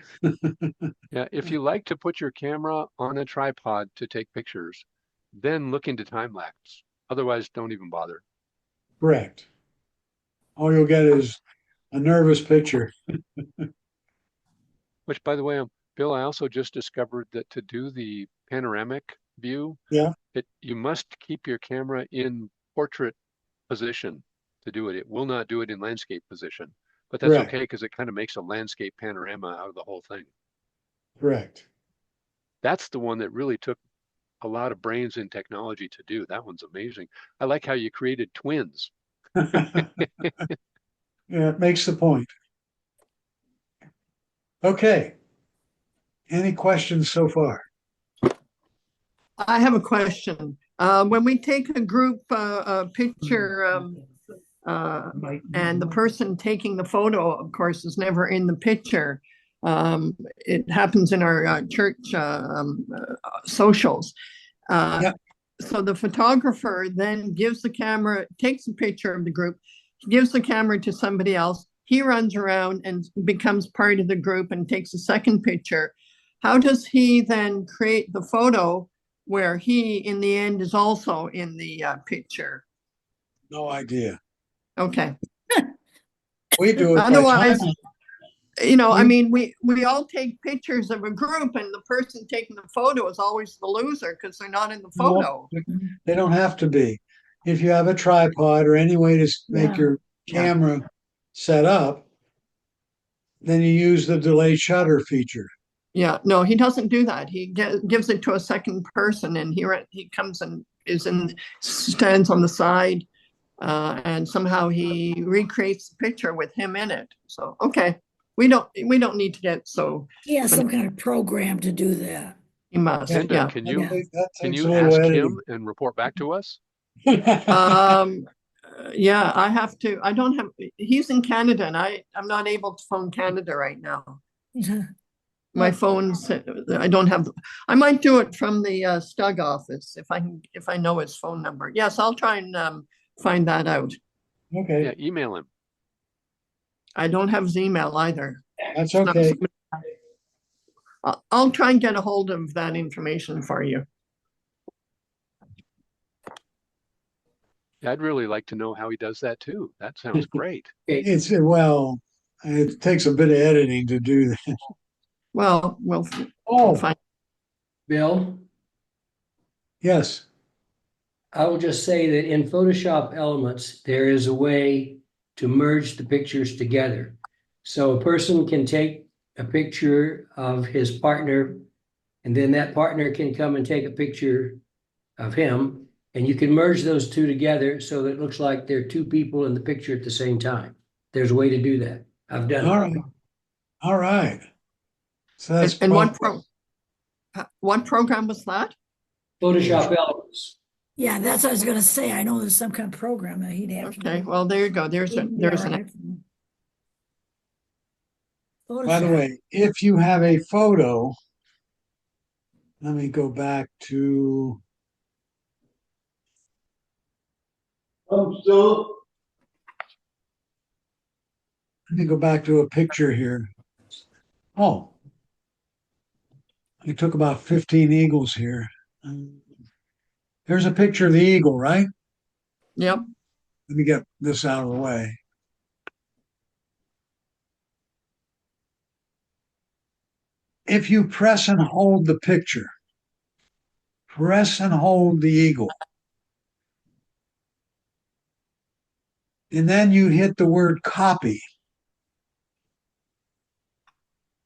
Yeah, if you like to put your camera on a tripod to take pictures, then look into time lapse. Otherwise, don't even bother. Correct. All you'll get is a nervous picture. Which, by the way, Bill, I also just discovered that to do the panoramic view, Yeah. you must keep your camera in portrait position to do it. It will not do it in landscape position, but that's Correct. okay because it kind of makes a landscape panorama out of the whole thing. Correct. That's the one that really took a lot of brains and technology to do. That one's amazing. I like how you created twins. Yeah, it makes the point. Okay. Any questions so far? I have a question. When we take a group picture and the person taking the photo, of course, is never in the picture. It happens in our church socials. Yep. So the photographer then gives the camera, takes a picture of the group, gives the camera to somebody else. He runs around and becomes part of the group and takes a second picture. How does he then create the photo where he, in the end, is also in the picture? No idea. Okay. We do it by Otherwise, time. I mean, we all take pictures of a group and the person taking the photo is always the loser because they're not in the photo. No, they don't have to be. If you have a tripod or any way to make Yeah. your camera set up, then you use the delayed shutter feature. Yeah, no, he doesn't do that. He gives it to a second person and he comes and stands on the side and somehow he recreates the picture with him in it. So, okay. We don't need to get so He has some kind of program to do that. he must. Linda, Yeah. can you That can takes you a little ask editing. him and report back to us? Yeah, I have to. I don't have. He's in Canada, and I'm not able to phone Canada right now. My phone's. I don't have. I might do it from the Stug office if I know his phone number. Yes, I'll try and find that out. Okay, Yeah, email him. I don't have his email either. that's It's not okay. somebody- I'll try and get a hold of that information for you. I'd really like to know how he does that too. That sounds great. Well, it takes a bit of editing to do that. Well, we'll Oh, find. Bill, yes. I will just say that in Photoshop Elements, there is a way to merge the pictures together. So a person can take a picture of his partner, and then that partner can come and take a picture of him, and you can merge those two together so that it looks like there are two people in the picture at the same time. There's a way to do that. I've done All it. right. All right. So that's And probably- what program was that? Photoshop Elements. Yeah, that's what I was gonna say. I know there's some kind of program that he'd have to Okay, do. well, there you go. There's He'd be an all right. By the Photoshop. way, if you have a photo, let me go back to. Let me go back to a picture here. Oh, I took about 15 eagles here. There's a picture of the eagle, right? Yep. Let me get this out of the way. If you press and hold the picture, press and hold the eagle, and then you hit the word copy,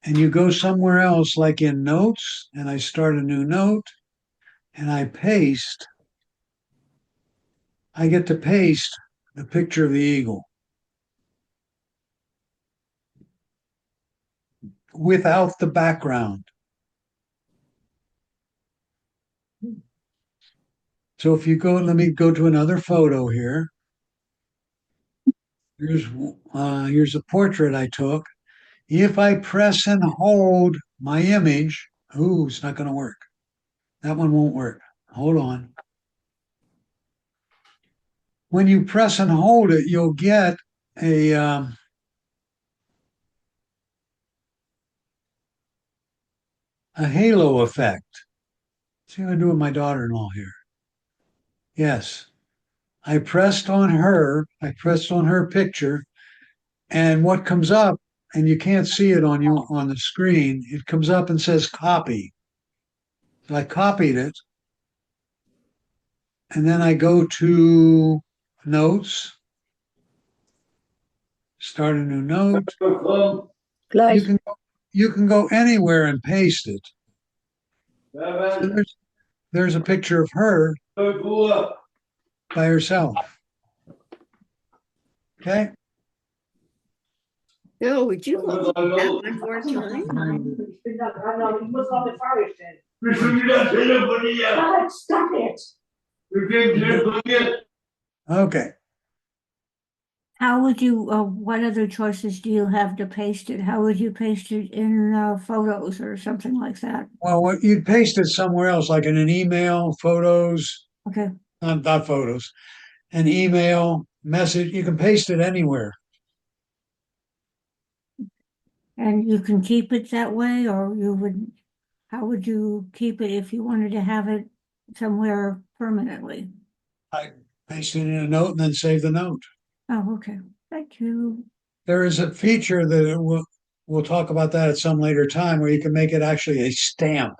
and you go somewhere else, like in notes, and I start a new note and I paste, I get to paste the picture of the eagle without the background. So if you go, let me go to another photo here. Here's a portrait I took. If I press and hold my image, ooh, it's not going to work. That one won't work. Hold on. When you press and hold it, you'll get a halo effect. See what I do with my daughter-in-law here. Yes, I pressed on her. I pressed on her picture, and what comes up, and you can't see it on you on the screen. It comes up and says copy. So I copied it, and then I go to notes, start a new note. You Gleich. can you can go anywhere and paste it. So there's a picture of her by herself. Okay. Bill, would you look at that one more time? Stop it. Okay. How would you, what other choices do you have to paste it? How would you paste it in photos or something like that? Well, what you'd paste it somewhere else, like in an email, photos, Okay, not photos, an email, message. You can paste it anywhere. and you can keep it that way, or how would you keep it if you wanted to have it somewhere permanently? I paste it in a note and then save the note. Oh, okay, thank you. There is a feature that we'll talk about that at some later time where you can make it actually a stamp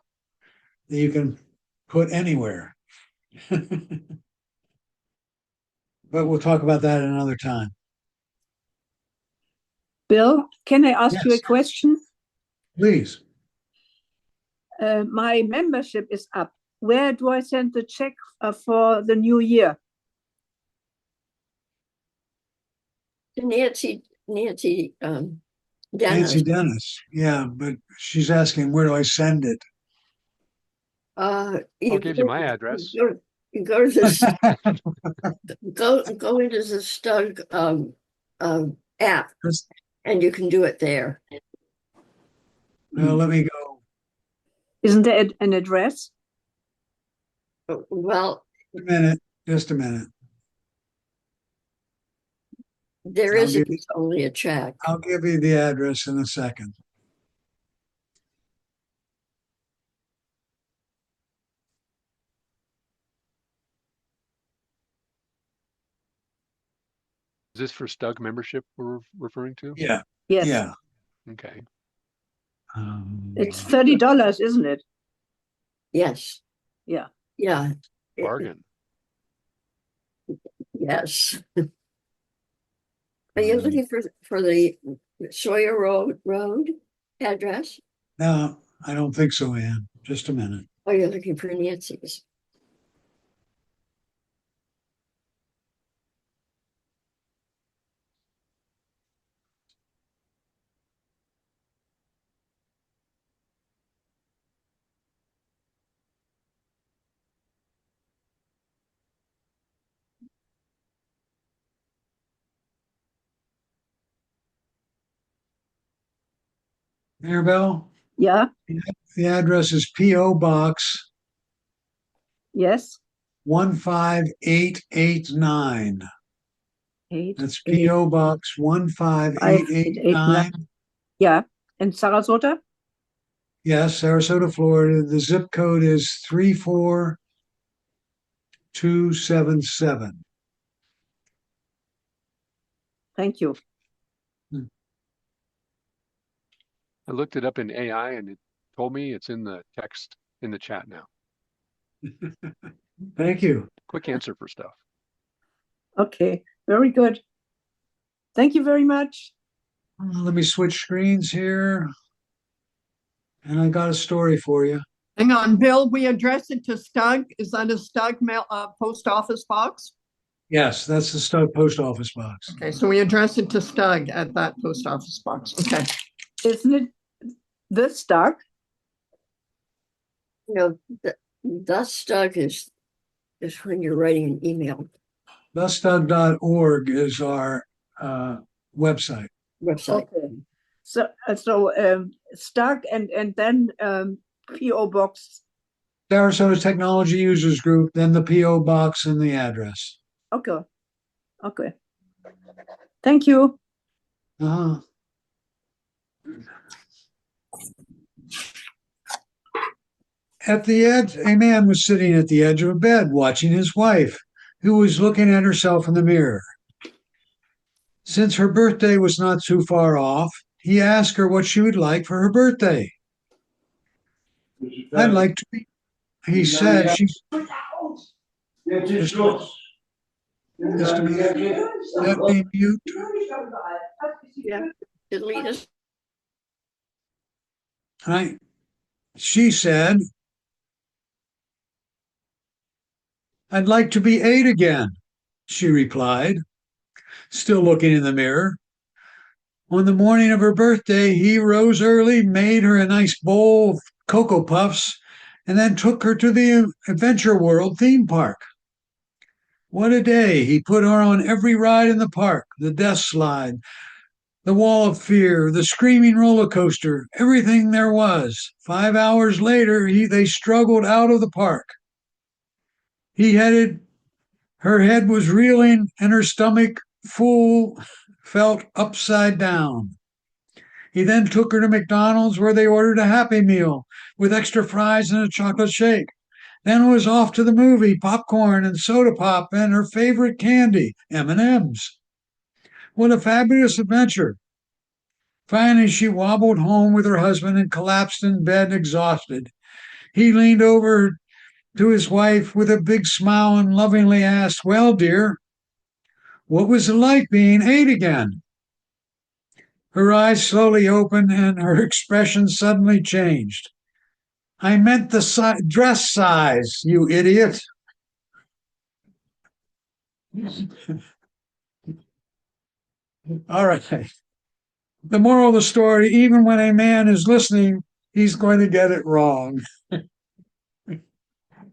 that you can put anywhere. But we'll talk about that another time. Bill, can I ask you a Yes. question? Please. My membership is up. Where do I send the check for the new year? Nancy, Nancy Dennis, Dennis. Yeah, but she's asking, where do I send it? I'll give you my address. You go to this, go into the Stug app, and you can do it there. Well, let me go. Isn't there an address? Well, Just a minute. there I'll is if it's only a check. I'll give you the address in a second. Is this for Stug membership we're referring to? Yeah. Yes. Yeah. Okay. It's $30, isn't it? Yes. Yeah. Yeah. Bargain. Yes. Are you looking for the Sawyer Road address? No, I don't think so, Ann. Just a minute. Or are you looking for Nancy's? Maribel, Yeah. the address is P.O. Box Yes. 15889. Eight. That's P.O. Box 15889. 588. Yeah. And Sarasota? Yes, Sarasota, Florida. The zip code is 34277. Thank you. I looked it up in AI and it told me it's in the text in the chat now. Thank you. Quick answer for stuff. Okay. Very good. Thank you very much. Let me switch screens here. And I got a story for you. Hang on, Bill, we address it to Stug. Is that a Stug mail, post office box? Yes, that's the Stug post office box. Okay, so we address it to Stug at that post office box. Okay. Isn't it this Stug? You know, the stuck is when you're writing an email Thestug.org is our website. website. Okay. So Stug and then PO box. Sarasota Technology Users Group, then the PO box and the address. Okay. Okay. Thank you. Uh-huh. At the edge, a man was sitting at the edge of a bed watching his wife, who was looking at herself in the mirror. Since her birthday was not too far off, he asked her what she would like for her birthday. I'd like to be, he said, just to be, let me mute. Yeah, delete us. Right. She said, I'd like to be 8 again, she replied, still looking in the mirror. On the morning of her birthday, he rose early, made her a nice bowl of Cocoa Puffs, and then took her to the Adventure World theme park. What a day. He put her on every ride in the park, the death slide, the wall of fear, the screaming roller coaster, everything there was. 5 hours later, they struggled out of the park. Her head was reeling and her stomach full, felt upside down. He then took her to McDonald's where they ordered a Happy Meal with extra fries and a chocolate shake. Then was off to the movie, popcorn and soda pop and her favorite candy, M&Ms. What a fabulous adventure. Finally, she wobbled home with her husband and collapsed in bed exhausted. He leaned over to his wife with a big smile and lovingly asked, well, dear, what was it like being 8 again? Her eyes slowly opened and her expression suddenly changed. I meant the dress size, you idiot. All right. The moral of the story, even when a man is listening, he's going to get it wrong.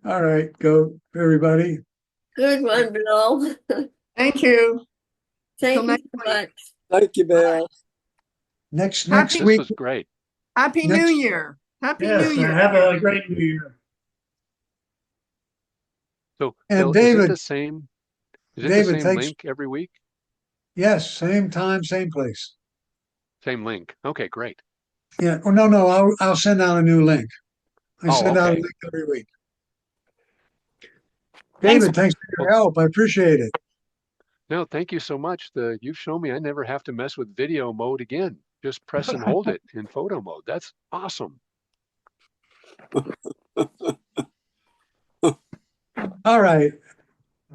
All right, go, everybody. Good one, Bill. Thank you. Thank Till you next so week. much. Thank you, Bill. Next Happy- week. This was great. Happy New Next- Year. Happy Yes, New Year. have a great New Year. So, And Bill, is it David, the same? Is it the David, same thanks. link every week? Yes, same time, same place. Same link. Okay, great. Yeah. Oh, no, I'll send out a new link. I Oh, send out a okay. link every week. Thanks. David, thanks for your help. I appreciate it. No, thank you so much. You've shown me I never have to mess with video mode again. Just press and hold it in photo mode. That's awesome. All right.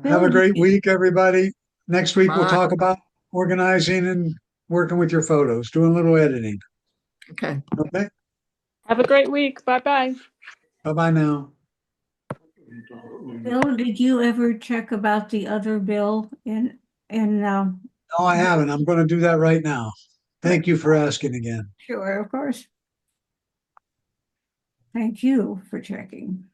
Have a Bill, great week, everybody. Next week, we'll Bye. talk about organizing and working with your photos, doing a little editing. Okay. Okay. Have a great week. Bye-bye. Bye-bye now. Bill, did you ever check about the other bill No, I haven't. I'm going to do that right now. Thank you for asking again. sure, of course. Thank you for checking.